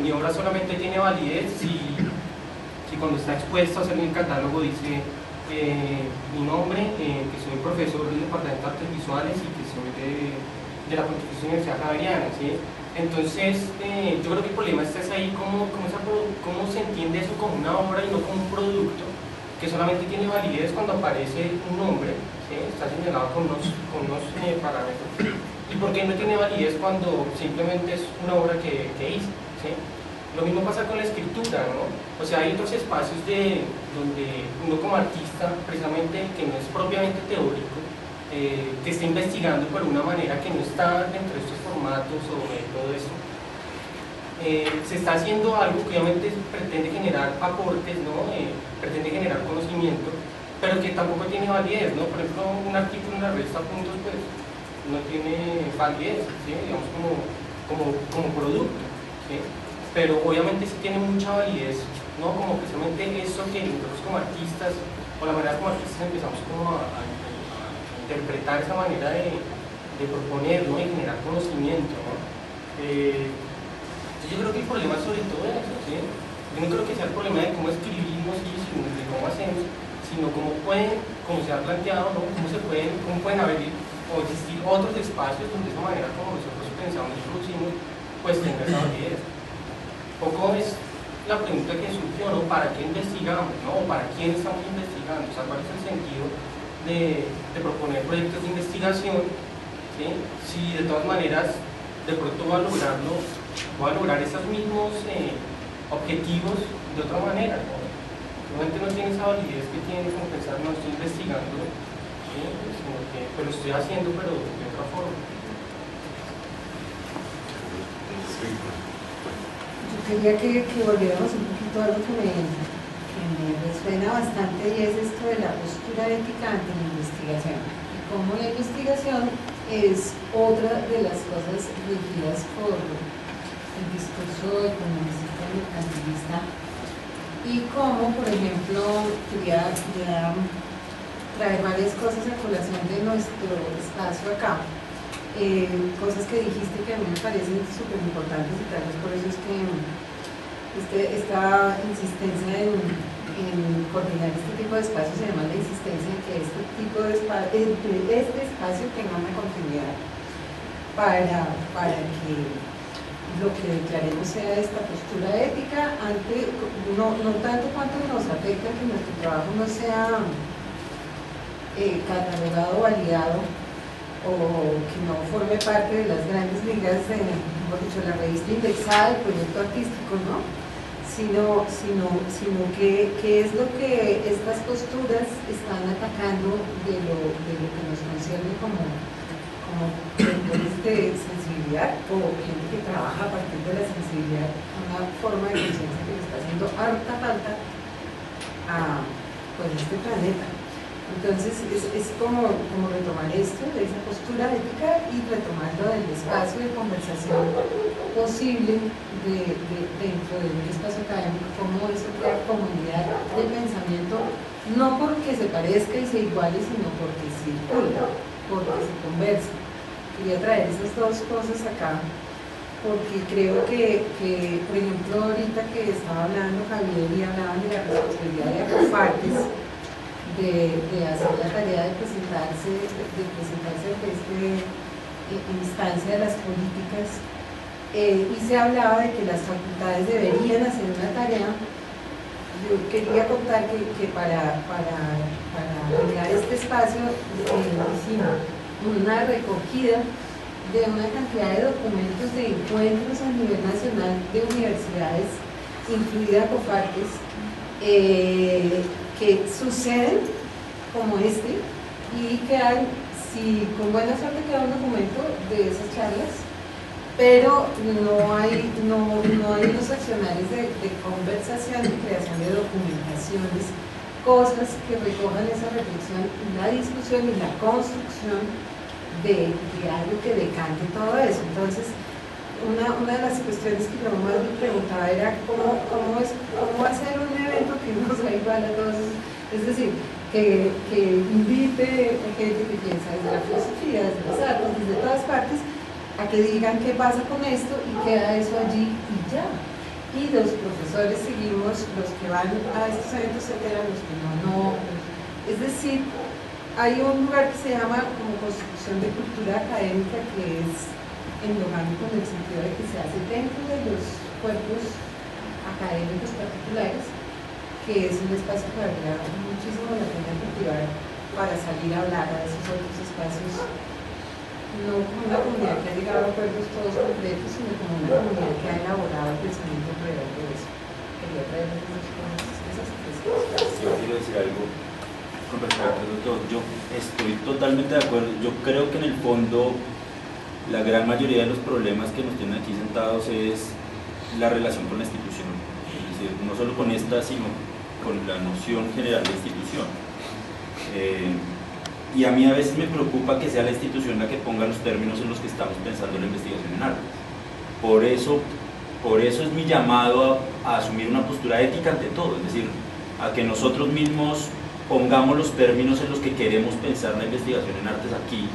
mi obra solamente tiene validez si cuando está expuesto a hacer el catálogo dice mi nombre, que soy profesor del Departamento de Artes Visuales y que soy de la Pontificia Universidad Javeriana, ¿sí? Entonces, yo creo que el problema está ahí, cómo se entiende eso como una obra y no como un producto que solamente tiene validez cuando aparece un nombre, ¿sí? Está señalado con unos parámetros. ¿Y por qué no tiene validez cuando simplemente es una obra que hice? ¿Sí? Lo mismo pasa con la escritura, ¿no? O sea, hay otros espacios donde uno como artista, precisamente que no es propiamente teórico, que está investigando por una manera que no está dentro de estos formatos o de todo eso, se está haciendo algo que obviamente pretende generar aportes, ¿no? Pretende generar conocimiento, pero que tampoco tiene validez, ¿no? Por ejemplo, un artículo en la revista Puntos, pues, no tiene validez, ¿sí? Digamos como producto, ¿sí? Pero obviamente sí tiene mucha validez, ¿no? Como precisamente eso que nosotros como artistas, o la manera como artistas empezamos como a interpretar esa manera de proponer, ¿no? Y generar conocimiento, ¿no? Yo creo que el problema es sobre todo eso, ¿sí? Yo no creo que sea el problema de cómo escribimos y de cómo hacemos, sino como se ha planteado, ¿no? Cómo pueden haber o existir otros espacios donde esa manera como nosotros pensamos y producimos, pues tenga esa validez. poco es la pregunta que surgió, ¿no? ¿Para qué investigamos? ¿No? ¿Para quién estamos investigando? O sea, ¿cuál es el sentido de proponer proyectos de investigación? ¿Sí? Si de todas maneras de pronto va a lograr esos mismos objetivos de otra manera, ¿no? Realmente no tiene esa validez que tiene como pensar, no estoy investigando, ¿sí? Sino que pues lo estoy haciendo, pero de otra forma. Yo quería que volviéramos un poquito a algo que me resuena bastante, y es esto de la postura ética ante la investigación. Y cómo la investigación es otra de las cosas regidas por el discurso economicista y mercantilista, y cómo, por ejemplo, quería traer varias cosas a colación de nuestro espacio acá, cosas que dijiste que a mí me parecen súper importantes, y tal vez por eso es que esta insistencia en coordinar este tipo de espacios se llama la insistencia en que este tipo de espacio tenga una continuidad para que lo que declaremos sea esta postura ética ante, no tanto cuanto nos afecta que nuestro trabajo no sea catalogado, validado, o que no forme parte de las grandes ligas de, mejor dicho, la revista indexada del proyecto artístico, ¿no? Sino que es lo que estas posturas están atacando de lo que nos concierne como creadores de sensibilidad, o gente que trabaja a partir de la sensibilidad, una forma de conciencia que le está haciendo harta falta a pues, este planeta. Entonces es como retomar esto de esa postura ética y retomarlo del espacio de conversación posible dentro de un espacio académico, cómo eso crea comunidad de pensamiento, no porque se parezca y se iguale, sino porque circula, porque se conversa. Quería traer esas dos cosas acá, porque creo que por ejemplo, ahorita que estaba hablando Javier y hablaban de la responsabilidad de Acofartes, de hacer la tarea de presentarse ante esta instancia de las políticas, y se hablaba de que las facultades deberían hacer una tarea. Yo quería contar que para crear este espacio hicimos una recogida de una cantidad de documentos de encuentros a nivel nacional de universidades, incluida Acofartes, que suceden como este, y quedan, si con buena suerte queda un documento de esas charlas, pero no hay unos accionarios de conversación, de creación de documentaciones, cosas que recojan esa reflexión, la discusión y la construcción de algo que decante todo eso. Entonces, una de las cuestiones que yo más me preguntaba era cómo hacer un evento que no sea igual a todos, es decir, que invite a gente que piensa desde la filosofía, desde las artes, desde todas partes, a que digan qué pasa con esto, y queda eso allí y ya. Y los profesores seguimos, los que van a estos eventos, etcétera, los que no. Es decir, hay un lugar que se llama como construcción de cultura académica, que es endogámico en el sentido de que se hace dentro de los cuerpos académicos particulares, que es un espacio que valdría muchísimo la pena cultivar para salir a hablar a esos otros espacios, no como una comunidad que ha llegado a acuerdos todos completos, sino como una comunidad que ha elaborado el pensamiento alrededor de eso. Quería traer esas tres cosas. Yo quiero decir algo con respecto a esto. Yo estoy totalmente de acuerdo. Yo creo que en el fondo la gran mayoría de los problemas que nos tienen aquí sentados es la relación con la institución, es decir, no solo con esta, sino con la noción general de institución. Y a mí a veces me preocupa que sea la institución la que ponga los términos en los que estamos pensando la investigación en arte. Por eso es mi llamado a asumir una postura ética ante todo, es decir, a que nosotros mismos pongamos los términos en los que queremos pensar la investigación en artes aquí,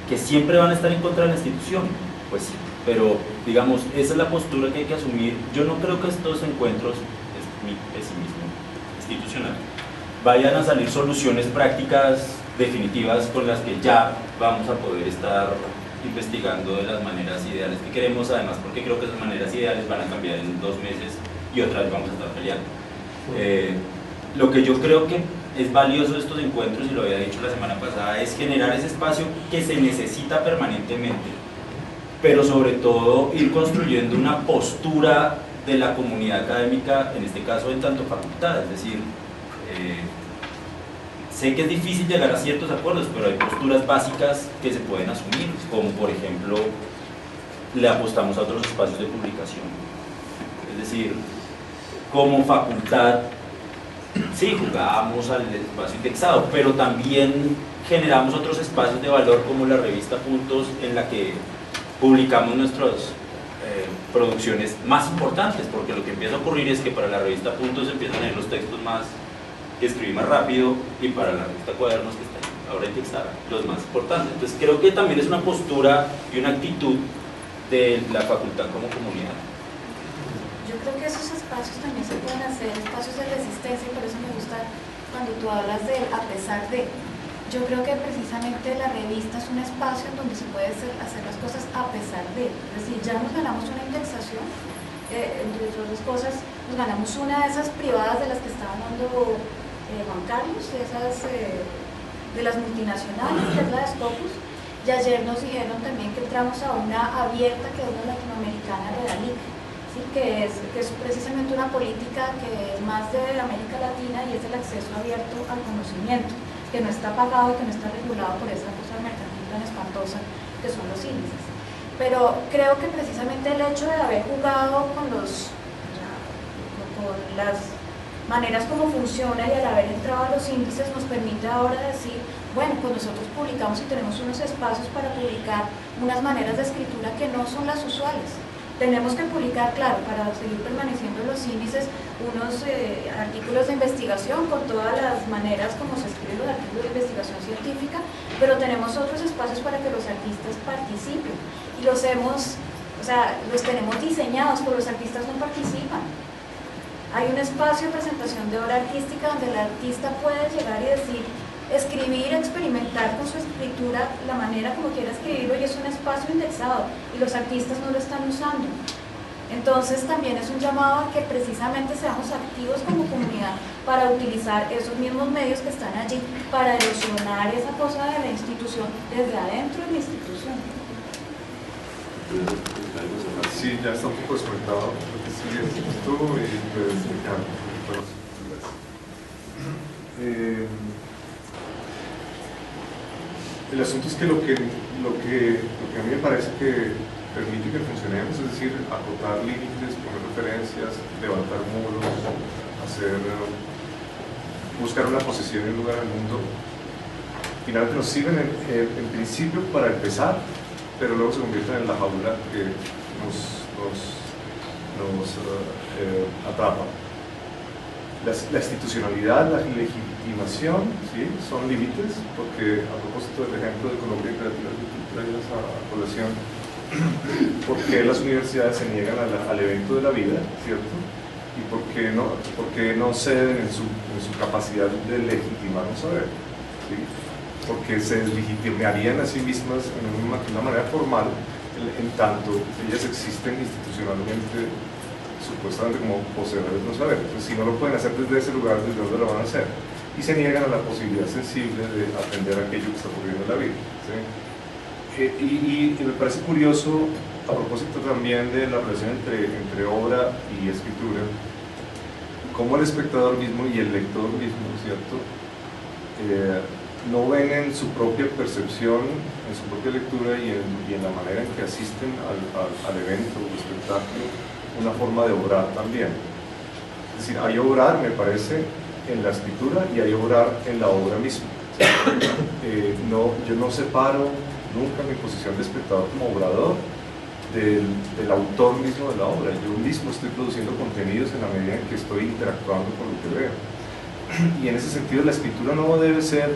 que siempre van a estar en contra de la institución, pues sí, pero digamos, esa es la postura que hay que asumir. Yo no creo que estos encuentros, es mi pesimismo institucional, vayan a salir soluciones prácticas definitivas con las que ya vamos a poder estar investigando de las maneras ideales que queremos, además porque creo que esas maneras ideales van a cambiar en 2 meses y otra vez vamos a estar peleando. Lo que yo creo que es valioso de estos encuentros, y lo había dicho la semana pasada, es generar ese espacio que se necesita permanentemente, pero sobre todo ir construyendo una postura de la comunidad académica, en este caso en tanto facultad, es decir, sé que es difícil llegar a ciertos acuerdos, pero hay posturas básicas que se pueden asumir, como por ejemplo, le apostamos a otros espacios de publicación, es decir, como facultad, sí, jugábamos al espacio indexado, pero también generamos otros espacios de valor como la revista Puntos, en la que publicamos nuestras producciones más importantes, porque lo que empieza a ocurrir es que para la revista Puntos empiezan a leer los textos más que escribí más rápido, y para la revista Cuadernos, que está ahora indexada, los más importantes. Entonces creo que también es una postura y una actitud de la facultad como comunidad. Yo creo que esos espacios también se pueden hacer espacios de resistencia, y por eso me gusta cuando tú hablas de a pesar de. Yo creo que precisamente la revista es un espacio en donde se puede hacer las cosas a pesar de. Es decir, ya nos ganamos una indexación, entre otras cosas, nos ganamos una de esas privadas de las que estaba hablando Juan Carlos, esas de las multinacionales, que es la de Scopus. Y ayer nos dijeron también que entramos a una abierta, que es la latinoamericana de DALIC. ¿Sí? Que es precisamente una política que es más de América Latina, y es el acceso abierto al conocimiento, que no está pagado y que no está regulado por esa cosa mercantil tan espantosa que son los índices. Pero creo que precisamente el hecho de haber jugado con las maneras como funciona, y al haber entrado a los índices, nos permite ahora decir, bueno, pues nosotros publicamos y tenemos unos espacios para publicar unas maneras de escritura que no son las usuales. Tenemos que publicar, claro, para seguir permaneciendo en los índices, unos artículos de investigación con todas las maneras como se escriben los artículos de investigación científica, pero tenemos otros espacios para que los artistas participen, y los tenemos diseñados, pero los artistas no participan. Hay un espacio de presentación de obra artística donde el artista puede llegar y decir, escribir, experimentar con su escritura la manera como quiera escribirlo, y es un espacio indexado, y los artistas no lo están usando. Entonces también es un llamado a que precisamente seamos activos como comunidad para utilizar esos mismos medios que están allí para erosionar esa cosa de la institución desde adentro de la institución. Sí, ya está un poco desconectado, lo que sigue es tú y puedes explicar. El asunto es que lo que a mí me parece que permite que funcionemos, es decir, acotar límites, poner referencias, levantar muros, buscar una posición y un lugar en el mundo, finalmente nos sirven en principio para empezar, pero luego se convierten en la jaula que nos atrapa. La institucionalidad, la legitimación, ¿sí? Son límites, porque a propósito del ejemplo de Colombia Creativa que tú traías a colación, porque las universidades se niegan al evento de la vida, ¿cierto? Y porque no ceden en su capacidad de legitimar un saber, ¿sí? Porque se deslegitimarían a sí mismas de una manera formal, en tanto ellas existen institucionalmente, supuestamente como poseedores de un saber. Entonces, si no lo pueden hacer desde ese lugar, ¿desde dónde lo van a hacer? Y se niegan a la posibilidad sensible de aprender aquello que está ocurriendo en la vida, ¿sí? Y me parece curioso, a propósito también de la relación entre obra y escritura, cómo el espectador mismo y el lector mismo, ¿cierto? No ven en su propia percepción, en su propia lectura y en la manera en que asisten al evento o espectáculo, una forma de obrar también. Es decir, hay obrar, me parece, en la escritura, y hay obrar en la obra misma. Yo no separo nunca mi posición de espectador como obrador del autor mismo de la obra. Yo mismo estoy produciendo contenidos en la medida en que estoy interactuando con lo que veo. Y en ese sentido la escritura no debe ser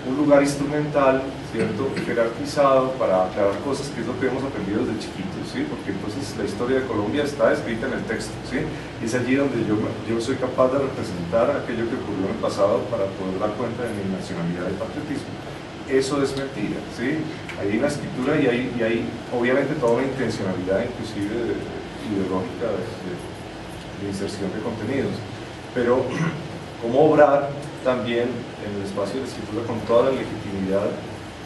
un lugar instrumental, ¿cierto?, jerarquizado para aclarar cosas, que es lo que hemos aprendido desde chiquitos, ¿sí? Porque entonces la historia de Colombia está escrita en el texto, ¿sí? Y es allí donde yo soy capaz de representar aquello que ocurrió en el pasado para poder dar cuenta de mi nacionalidad y patriotismo. Eso es mentira, ¿sí? hay una escritura y hay obviamente toda una intencionalidad inclusive ideológica de inserción de contenidos, pero cómo obrar también en el espacio de la escritura con toda la legitimidad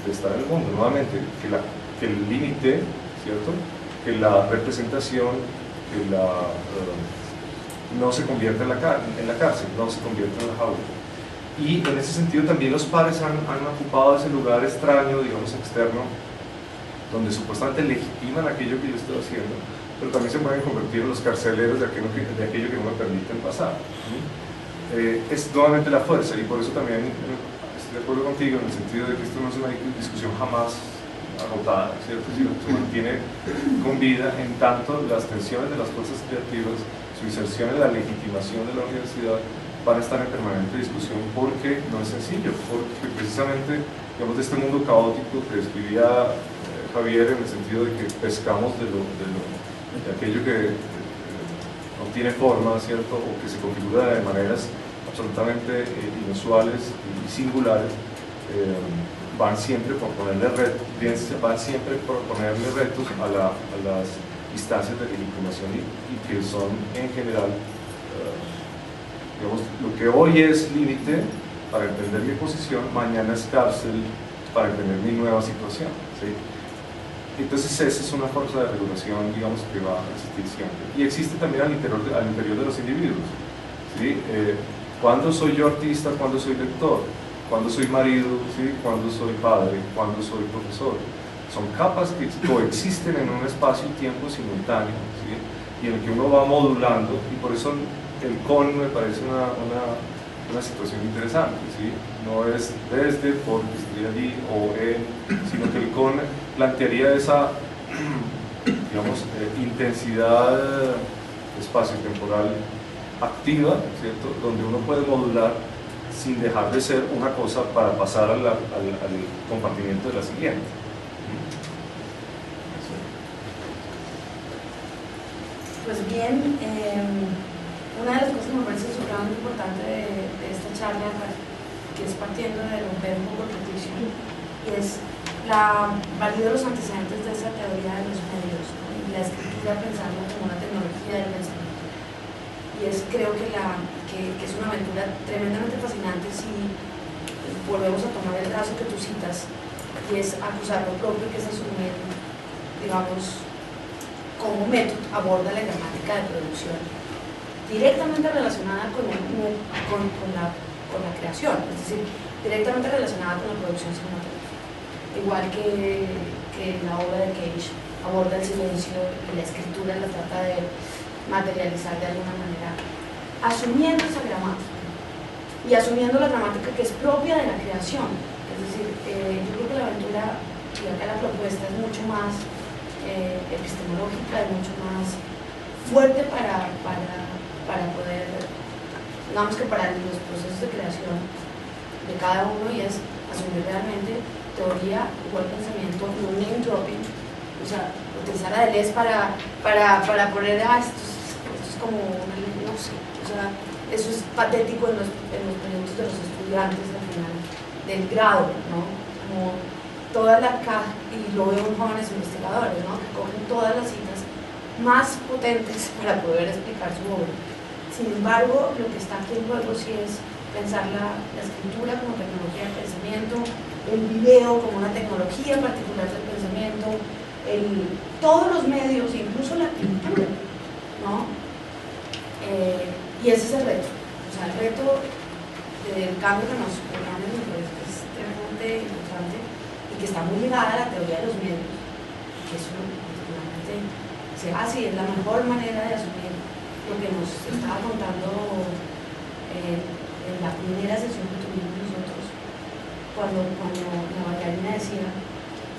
de estar en el mundo. Nuevamente, que el límite, ¿cierto?, que la representación, que no se convierta en la cárcel, no se convierta en la jaula. Y en ese sentido también los pares han ocupado ese lugar extraño, digamos externo, donde supuestamente legitiman aquello que yo estoy haciendo, pero también se pueden convertir en los carceleros de aquello que no me permiten pasar. Es nuevamente la fuerza, y por eso también estoy de acuerdo contigo en el sentido de que esto no es una discusión jamás agotada, ¿cierto?, sino que se mantiene con vida en tanto las tensiones de las fuerzas creativas, su inserción en la legitimación de la universidad van a estar en permanente discusión, porque no es sencillo, porque precisamente, digamos, de este mundo caótico que describía Javier, en el sentido de que pescamos de aquello que no tiene forma, ¿cierto?, o que se configura de maneras absolutamente inusuales y singulares, van siempre por ponerle retos a las instancias de legitimación y que son en general, digamos, lo que hoy es límite para entender mi posición, mañana es cárcel para entender mi nueva situación, ¿sí? Entonces esa es una fuerza de regulación, digamos, que va a existir siempre. Y existe también al interior de los individuos, ¿sí? ¿Cuándo soy yo artista? ¿Cuándo soy lector? ¿Cuándo soy marido? ¿Sí? ¿Cuándo soy padre? ¿Cuándo soy profesor? Son capas que coexisten en un espacio y tiempo simultáneo, ¿sí?, y en el que uno va modulando, y por eso el con me parece una situación interesante, ¿sí? No es desde, porque estoy allí, o en, sino que el con plantearía esa, digamos, intensidad espacio-temporal activa, ¿cierto?, donde uno puede modular sin dejar de ser una cosa para pasar al compartimiento de la siguiente. Pues bien, una de las cosas que me parece supremamente importante de esta charla, que es partiendo de romper un poco el prejuicio, es la validez de los antecedentes de esa teoría de los medios, ¿no?, y la escritura pensarla como una tecnología del pensamiento. Y creo que es una aventura tremendamente fascinante si volvemos a tomar el caso que tú citas, y es acusar lo propio, que es asumir, digamos, como método aborda la gramática de producción directamente relacionada con la creación, es decir, directamente relacionada con la producción cinematográfica. Igual que la obra de Cage aborda el silencio y la escritura la trata de materializar de alguna manera, asumiendo esa gramática y asumiendo la gramática que es propia de la creación. Es decir, yo creo que la aventura, y acá la propuesta, es mucho más epistemológica, es mucho más fuerte para poder, digamos que para los procesos de creación de cada uno, y es asumir realmente teoría igual pensamiento, no name dropping, o sea, utilizar a Deleuze para poner esto es como una, no sé, o sea, eso es patético en los proyectos de los estudiantes al final del grado, ¿no? Como toda la caja, y lo veo en jóvenes investigadores, ¿no?, que cogen todas las citas más potentes para poder explicar su obra. Sin embargo, lo que está aquí en juego sí es pensar la escritura como tecnología del pensamiento, el video como una tecnología particular del pensamiento, todos los medios, incluso la pintura, ¿no? Y ese es el reto. O sea, el reto del cambio que nos propone me parece que es tremendamente importante y que está muy ligada a la teoría de los medios, que eso particularmente se hace y es la mejor manera de asumir lo que nos estaba contando en la primera sesión que tuvimos nosotros, cuando la bailarina decía: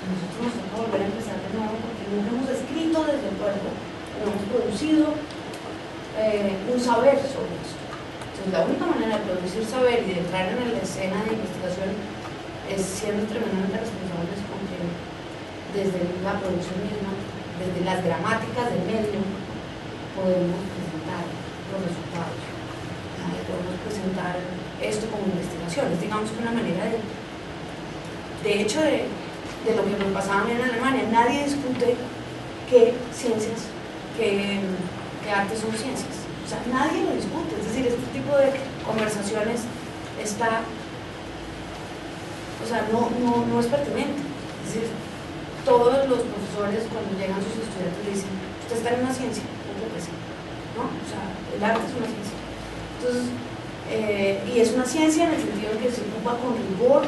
nosotros nos toca volver a empezar de nuevo porque nunca hemos escrito desde el cuerpo, no hemos producido un saber sobre esto. Entonces, la única manera de producir saber y de entrar en la escena de investigación es siendo tremendamente responsables, porque desde la producción misma, desde las gramáticas del medio, podemos presentar los resultados, podemos presentar esto como investigación. Es, digamos, una manera de de lo que nos pasaba en Alemania. Nadie discute que ciencias, que artes son ciencias. O sea, nadie lo discute. Es decir, este tipo de conversaciones está, o sea, no es pertinente. Es decir, todos los profesores cuando llegan sus estudiantes le dicen, ¿usted está en una ciencia? Yo creo que sí, ¿no? O sea, el arte es una ciencia. Entonces, y es una ciencia en el sentido de que se ocupa con rigor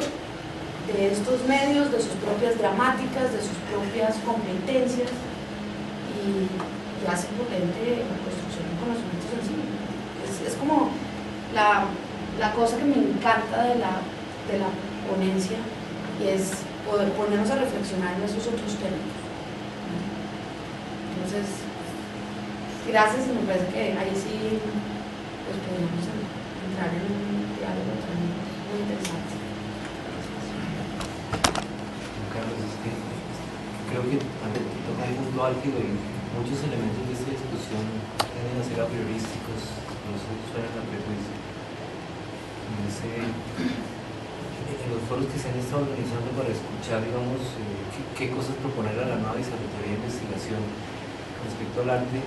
de estos medios, de sus propias gramáticas, de sus propias competencias y hace potente la construcción de conocimientos en sí. Es como la cosa que me encanta de la ponencia, y es poder ponernos a reflexionar en esos otros términos. Entonces, gracias, y me parece que ahí sí pues podemos entrar en un diálogo también muy interesante. Carlos, es que creo que también toca un punto álgido y muchos elementos de esta discusión tienden a ser a priorísticos, nosotros suenan a prejuicio. En los foros que se han estado organizando para escuchar, digamos, qué cosas proponer a la nueva Vicerrectoría de Investigación respecto al arte,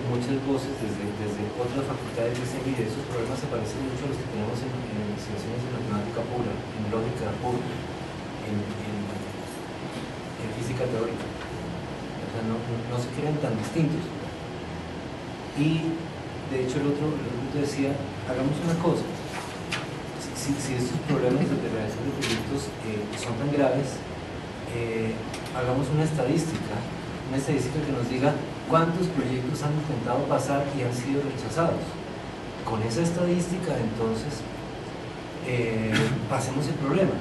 muchas voces desde otras facultades dicen que esos problemas se parecen mucho a los que tenemos en investigaciones en matemática pura, en lógica pura, en física teórica. O sea, no se creen tan distintos. Y de hecho el otro decía, hagamos una cosa, si estos problemas de realización de proyectos son tan graves, hagamos una estadística que nos diga cuántos proyectos han intentado pasar y han sido rechazados. Con esa estadística, entonces, pasemos el problema.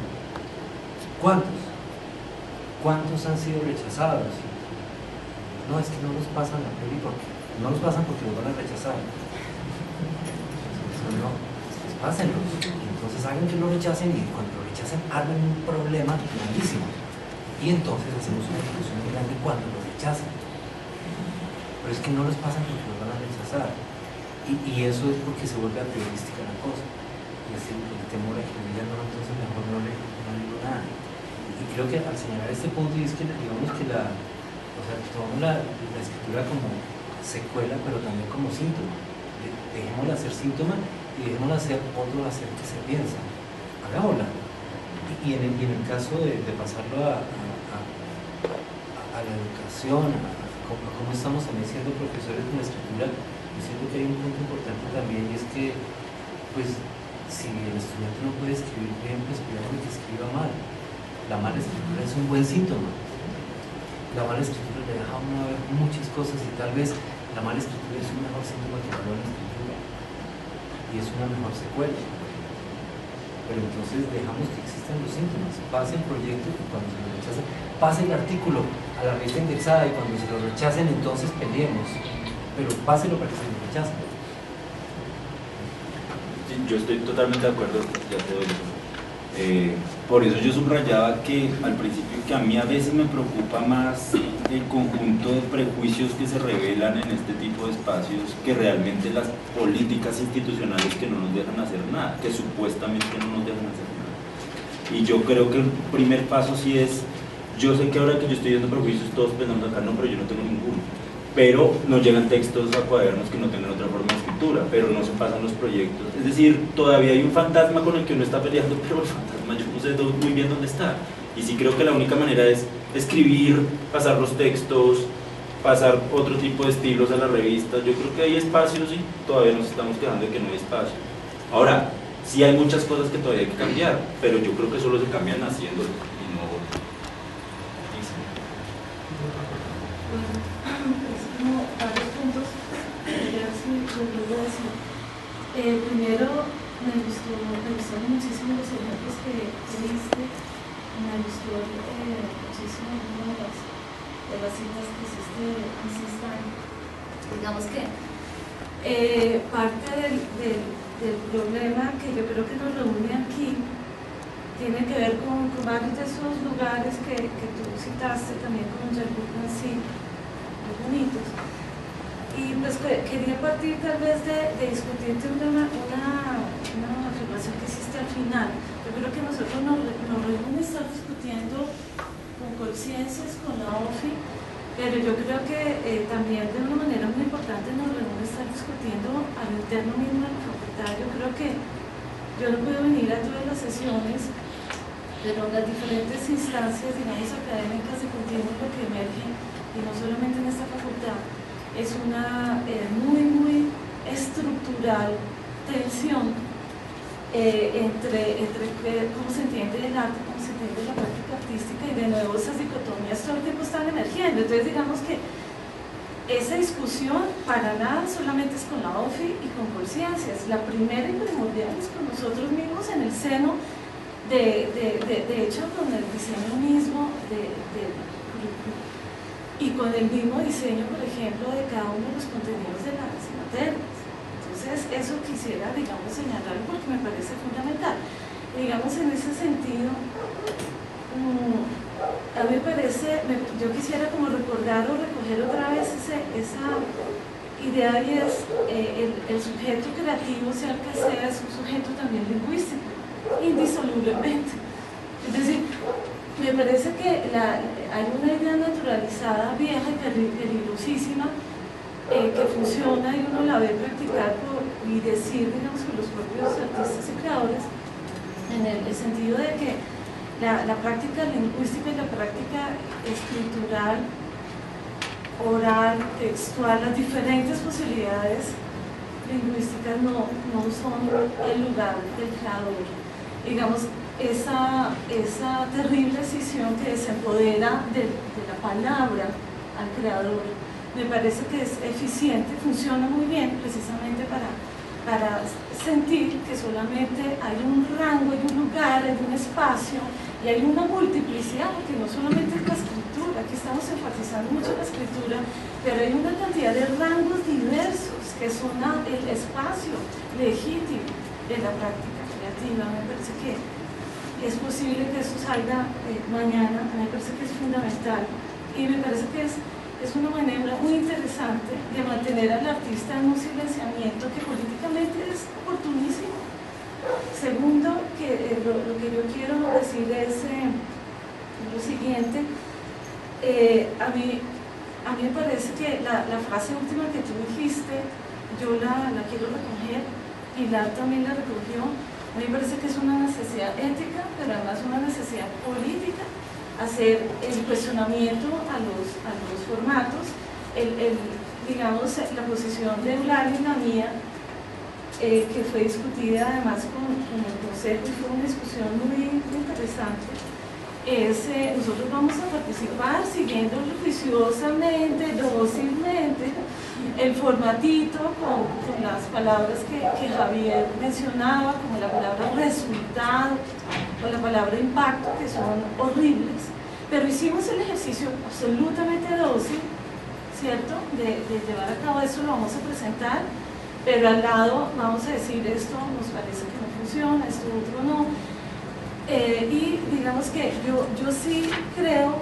¿Cuántos han sido rechazados? No, es que no los pasan a priori porque no los pasan porque los van a rechazar. No, pues pásenlos. Entonces hagan que lo rechacen, y cuando lo rechacen armen un problema grandísimo. Y entonces hacemos una discusión muy grande cuando lo rechazan. Pero es que no los pasan porque los van a rechazar. Y eso es porque se vuelve apriorística la cosa. Y así el temor a que le digan no, entonces mejor no le digo nada. Y creo que al señalar este punto, y es que digamos que tomamos la escritura como secuela, pero también como síntoma. Dejémosla ser síntoma y dejémosla ser otro hacer que se piensa. Hagámosla. Y en el caso de pasarlo a la educación, a cómo estamos también siendo profesores de la escritura, yo siento que hay un punto importante también, y es que, pues, si el estudiante no puede escribir bien, pues cuidado de que escriba mal. La mala escritura es un buen síntoma. La mala escritura le deja a uno ver muchas cosas, y tal vez la mala escritura es un mejor síntoma que la buena escritura, y es una mejor secuela. Pero entonces dejamos que existan los síntomas. Pase el proyecto, y cuando se lo rechacen, pase el artículo a la revista indexada, y cuando se lo rechacen, entonces peleemos. Pero páselo para que se lo rechacen. Sí, yo estoy totalmente de acuerdo, ya te doy eso. Por eso yo subrayaba que al principio, que a mí a veces me preocupa más el conjunto de prejuicios que se revelan en este tipo de espacios que realmente las políticas institucionales que no nos dejan hacer nada, que supuestamente no nos dejan hacer nada. Y yo creo que el primer paso sí es, yo sé que ahora que yo estoy viendo prejuicios todos pensando acá, no, pero yo no tengo ninguno. Pero nos llegan textos a cuadernos que no tengan otra forma de escritura, pero no se pasan los proyectos. Es decir, todavía hay un fantasma con el que uno está peleando, pero el fantasma yo no sé muy bien dónde está. Y sí creo que la única manera es escribir, pasar los textos, pasar otro tipo de estilos a la revista. Yo creo que hay espacios y todavía nos estamos quejando de que no hay espacio. Ahora, sí hay muchas cosas que todavía hay que cambiar, pero yo creo que solo se cambian haciéndolo y no... Como varios puntos, si lo voy a decir. Primero, me gustaron muchísimo los ejemplos que diste, me gustó muchísimo una de las citas que hiciste en Einstein. Digamos que parte del problema que yo creo que nos reúne aquí tiene que ver con varios de esos lugares que tú citaste, también con Yerbuka, sí, muy bonitos. Y pues quería partir tal vez de discutirte una afirmación que hiciste al final. Yo creo que nosotros nos reúne estar discutiendo Conciencias, con la OFI, pero yo creo que también de una manera muy importante nos reúne estar discutiendo al interno mismo de la facultad. Yo creo que yo no puedo venir a todas las sesiones, pero las diferentes instancias, digamos, académicas discutimos lo que emerge, y no solamente en esta facultad, es una muy estructural tensión entre cómo se entiende el arte, cómo se entiende la práctica artística, y de nuevo esas dicotomías todo el tiempo están emergiendo. Entonces digamos que esa discusión para nada solamente es con la OFI y con Conciencias. La primera y primordial es con nosotros mismos en el seno, de hecho con el diseño mismo y con el mismo diseño, por ejemplo, de cada uno de los contenidos de las materias. Entonces eso quisiera, digamos, señalarlo porque me parece fundamental. Digamos, en ese sentido, a mí me parece, yo quisiera como recordar o recoger otra vez esa idea, y es el sujeto creativo, sea el que sea, es un sujeto también lingüístico, indisolublemente. Es decir, me parece que hay una idea naturalizada, vieja y peligrosísima, que funciona y uno la ve practicar y decir, digamos, con los propios artistas y creadores, en el sentido de que la práctica lingüística y la práctica escritural, oral, textual, las diferentes posibilidades lingüísticas no son el lugar del creador. Digamos, esa terrible decisión que desempodera de la palabra al creador, me parece que es eficiente, funciona muy bien precisamente para sentir que solamente hay un rango, hay un lugar, hay un espacio y hay una multiplicidad, porque no solamente es la escritura, aquí estamos enfatizando mucho la escritura, pero hay una cantidad de rangos diversos que son el espacio legítimo de la práctica creativa. Me parece que es posible que eso salga mañana, me parece que es fundamental, y me parece que es una manera muy interesante de mantener al artista en un silenciamiento que políticamente es oportunísimo. Segundo, que lo que yo quiero decir es lo siguiente. A mí me parece que la frase última que tú dijiste, yo la quiero recoger, Pilar también la recogió. A mí me parece que es una necesidad ética, pero además una necesidad política, hacer el cuestionamiento a los formatos, digamos, la posición de Eulalia y la mía, que fue discutida además con el Consejo, y fue una discusión muy interesante. Nosotros vamos a participar siguiendo juiciosamente, dócilmente, el formatito con las palabras que Javier mencionaba, como la palabra resultado o la palabra impacto, que son horribles, pero hicimos el ejercicio absolutamente dócil, ¿cierto?, de llevar a cabo eso. Lo vamos a presentar, pero al lado vamos a decir esto nos parece que no funciona, esto otro no. Y digamos que yo sí creo,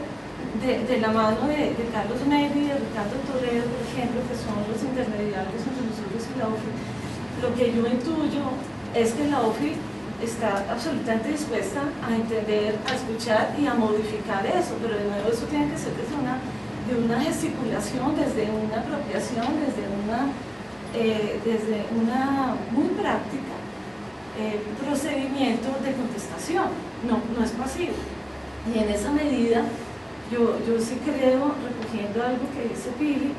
de la mano de Carlos Meire y de Ricardo Toledo, por ejemplo, que son los intermediarios entre nosotros y la OFI, lo que yo intuyo es que la OFI está absolutamente dispuesta a entender, a escuchar y a modificar eso, pero de nuevo eso tiene que ser desde una gesticulación, desde una apropiación, desde una muy práctica procedimiento de contestación, no es pasivo. Y en esa medida yo sí creo, recogiendo algo que dice Pili,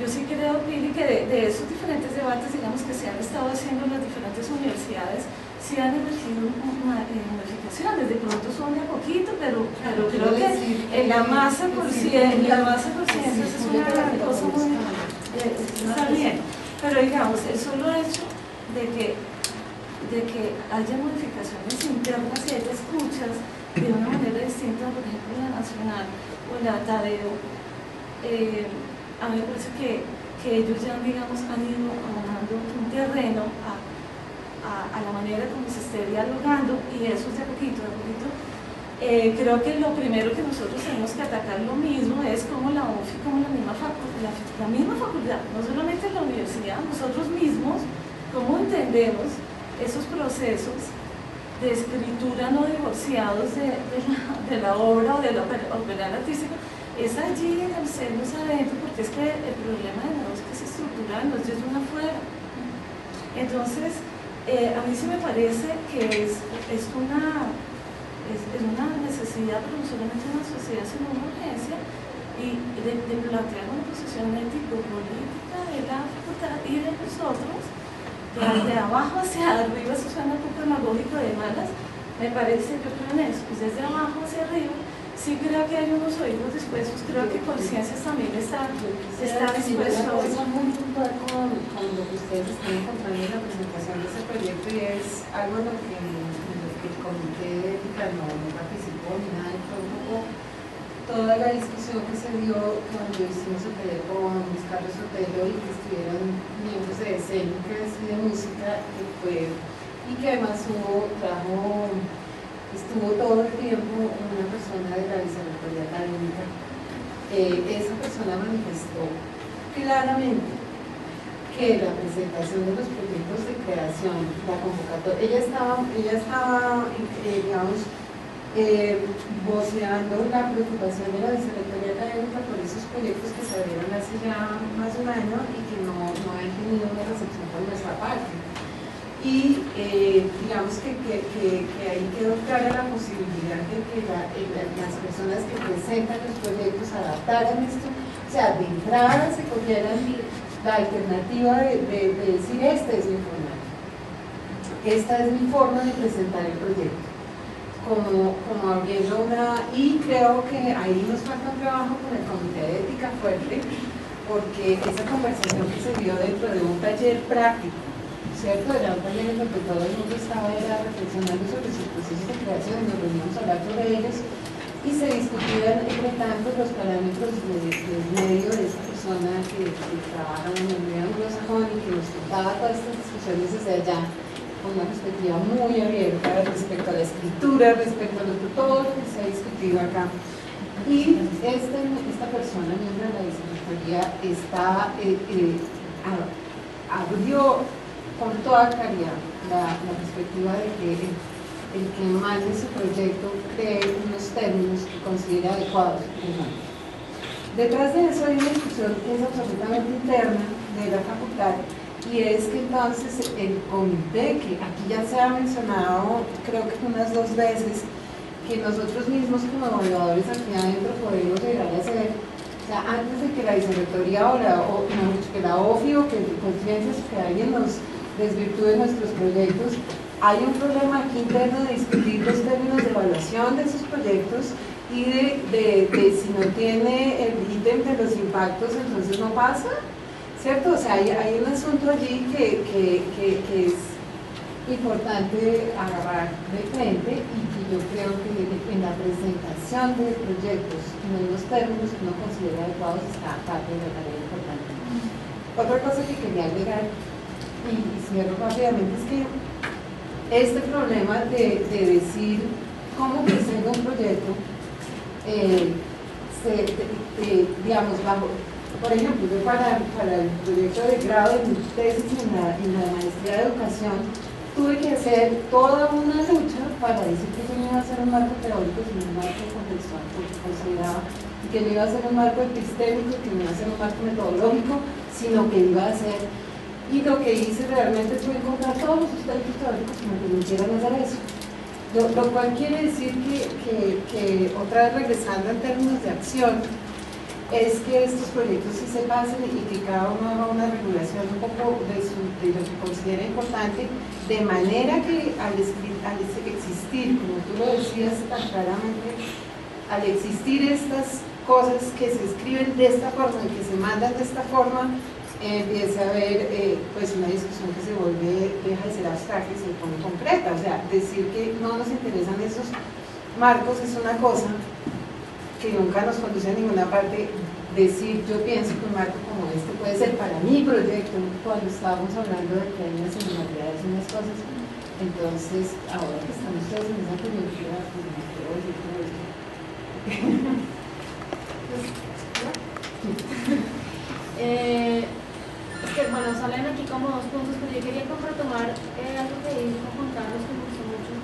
yo sí creo, Pili, que de esos diferentes debates, digamos, que se han estado haciendo en las diferentes universidades, sí han emergido modificaciones. De pronto son de a poquito, pero creo que la masa consciente es una cosa muy... está bien, pero digamos, el solo hecho de que haya modificaciones internas y haya escuchas de una manera distinta, por ejemplo, en la Nacional o en la Tadeo, a mí me parece que ellos ya, digamos, han ido abonando un terreno a la manera como se esté dialogando, y eso es de a poquito. Creo que lo primero que nosotros tenemos que atacar lo mismo es como la OFI, como la misma facultad, no solamente la universidad, nosotros mismos, cómo entendemos esos procesos escritura no divorciados de la obra o de la operación artística, es allí en el seno, es adentro, porque es que el problema de nuevo es que es estructural, no es de una afuera. Entonces, a mí sí me parece que es una necesidad, pero no solamente una sociedad, sino una urgencia, y de plantear una posición ético-política de la facultad y de nosotros, de abajo hacia arriba. Eso suena un poco demagógico de malas, me parece, yo creo en eso, pues desde abajo hacia arriba. Sí creo que hay unos oídos dispuestos, creo que Conciencias también está dispuesto. Una cosa muy puntual con lo que ustedes están encontrando en la presentación de ese proyecto, y es algo en lo que el comité de ética no participó ni nada, fue un poco toda la discusión que se dio cuando hicimos el taller con Luis Carlos Sotelo y que estuvieron miembros de escénicas y de música, y que además estuvo todo el tiempo una persona de la Vicerrectoría Académica. Esa persona manifestó claramente que la presentación de los proyectos de creación, la convocatoria, ella estaba digamos, voceando la preocupación de la Vicerrectoría Académica por esos proyectos que se abrieron hace ya más de un año y que no han tenido una recepción por nuestra parte. Y digamos que ahí quedó clara la posibilidad de que las personas que presentan los proyectos adaptaran esto, o sea, de entrada se cogieran la alternativa de decir: esta es mi forma, esta es mi forma de presentar el proyecto, como abriendo y creo que ahí nos falta un trabajo con el comité de ética fuerte, porque esa conversación que se dio dentro de un taller práctico, ¿cierto? Era un taller en el que todo el mundo estaba reflexionando sobre sus procesos de creación, nos reunimos a hablar sobre ellos y se discutían entre tanto los parámetros del medio de esta persona que trabaja en el medio anglosajón y que nos contaba todas estas discusiones desde allá con una perspectiva muy abierta respecto a la escritura, respecto a todo lo que se ha discutido acá. Y esta persona, miembro de la Vicerrectoría, abrió con toda claridad la perspectiva de que el que mande su proyecto cree unos términos que considera adecuados. Detrás de eso hay una discusión que es absolutamente interna de la facultad, y es que entonces el comité, que aquí ya se ha mencionado creo que unas 2 veces, que nosotros mismos como evaluadores aquí adentro podemos llegar a hacer, o sea, antes de que la Vicerrectoría que la OFI o que Conciencias, que alguien nos desvirtúe nuestros proyectos, hay un problema aquí interno de discutir los términos de evaluación de esos proyectos y de si no tiene el ítem de los impactos, entonces no pasa, ¿cierto? O sea, hay un asunto allí que es importante agarrar de frente, y que yo creo que en la presentación de proyectos en los términos que uno considera adecuados está parte de la tarea importante. Otra cosa que quería agregar, y cierro rápidamente, es que este problema de decir cómo presenta un proyecto, digamos, por ejemplo, yo para el proyecto de grado de mi tesis en la maestría de educación, tuve que hacer toda una lucha para decir que yo no iba a hacer un marco teórico, sino un marco contextual, porque consideraba que no iba a ser un marco epistémico, que no iba a ser un marco metodológico, sino que iba a ser. Y lo que hice realmente fue encontrar todos los sustentos teóricos que me permitieran hacer eso. Lo cual quiere decir que otra vez regresando en términos de acción, es que estos proyectos sí se pasen y que cada uno haga una regulación un poco de lo que considera importante, de manera que al existir, como tú lo decías tan claramente, al existir estas cosas que se escriben de esta forma y que se mandan de esta forma, empieza a haber pues una discusión que deja de ser abstracta y se pone concreta. O sea, decir que no nos interesan esos marcos es una cosa que nunca nos conduce a ninguna parte. Decir, yo pienso que un marco como este puede ser para mi proyecto, cuando estábamos hablando de que hay unas similaridades y unas cosas. Entonces, ahora que están ustedes en esa coyuntura, pues me quiero decir todo esto. Es que, bueno, salen aquí como 2 puntos, pero yo quería como retomar algo que dijo Juan Carlos, que me gustó mucho,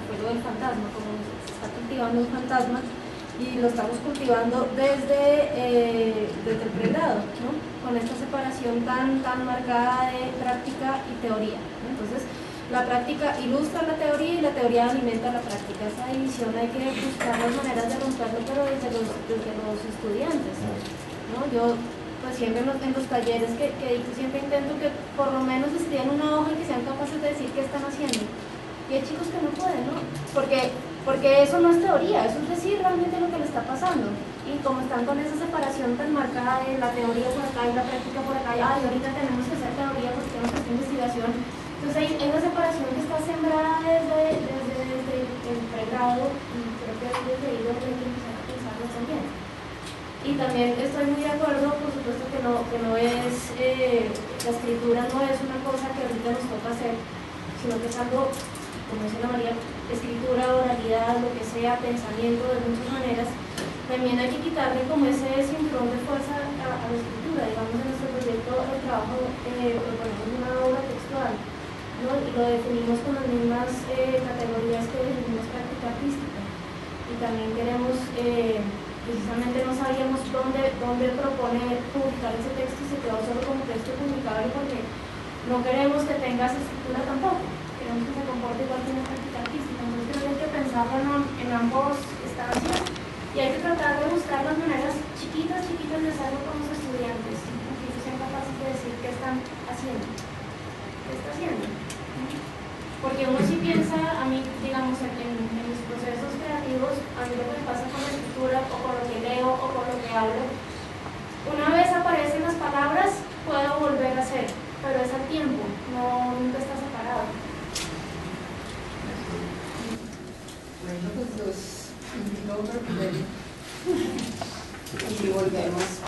fue lo del fantasma, como se está cultivando un fantasma y lo estamos cultivando desde el pregrado, ¿no? Con esta separación tan marcada de práctica y teoría, ¿no? Entonces, la práctica ilustra la teoría y la teoría alimenta la práctica. Esa división hay que buscar las maneras de romperlo, pero desde los estudiantes, ¿no? Yo pues siempre en los talleres que dicto siempre intento que por lo menos escriban una hoja y que sean capaces de decir qué están haciendo. Y hay chicos que no pueden, ¿no? Porque eso no es teoría, eso es decir realmente lo que le está pasando. Y como están con esa separación tan marcada de la teoría por acá y la práctica por acá, y ahorita tenemos que hacer teoría porque tenemos que hacer investigación. Entonces hay una separación que está sembrada desde el pregrado y creo que desde ahí lo hay que empezar a pensarlo también. Y también estoy muy de acuerdo, por supuesto que no es, la escritura no es una cosa que ahorita nos toca hacer, sino que es algo, como dice Ana María, escritura, oralidad, lo que sea, pensamiento de muchas maneras. También hay que quitarle como ese cinturón de fuerza a la escritura. Digamos, en nuestro proyecto el trabajo proponemos una obra textual, ¿no? Y lo definimos con las mismas categorías que definimos práctica artística. Y también queremos, precisamente no sabíamos dónde proponer publicar ese texto y se quedó solo como texto publicable porque no queremos que tenga esa estructura tampoco. Queremos que se comporte igual que una práctica artística. Entonces creo que hay que pensarlo en ambos estancias y hay que tratar de buscar las maneras chiquitas de hacerlo con los estudiantes, que ellos sean capaces de decir qué están haciendo, qué está haciendo. Porque uno sí piensa, a mí, digamos, en mis procesos creativos, a mí lo que me pasa con la escritura o con lo que leo o con lo que hablo, una vez aparecen las palabras, puedo volver a hacer, pero es al tiempo, nunca está separado. Bueno, pues los invito a un y volvemos.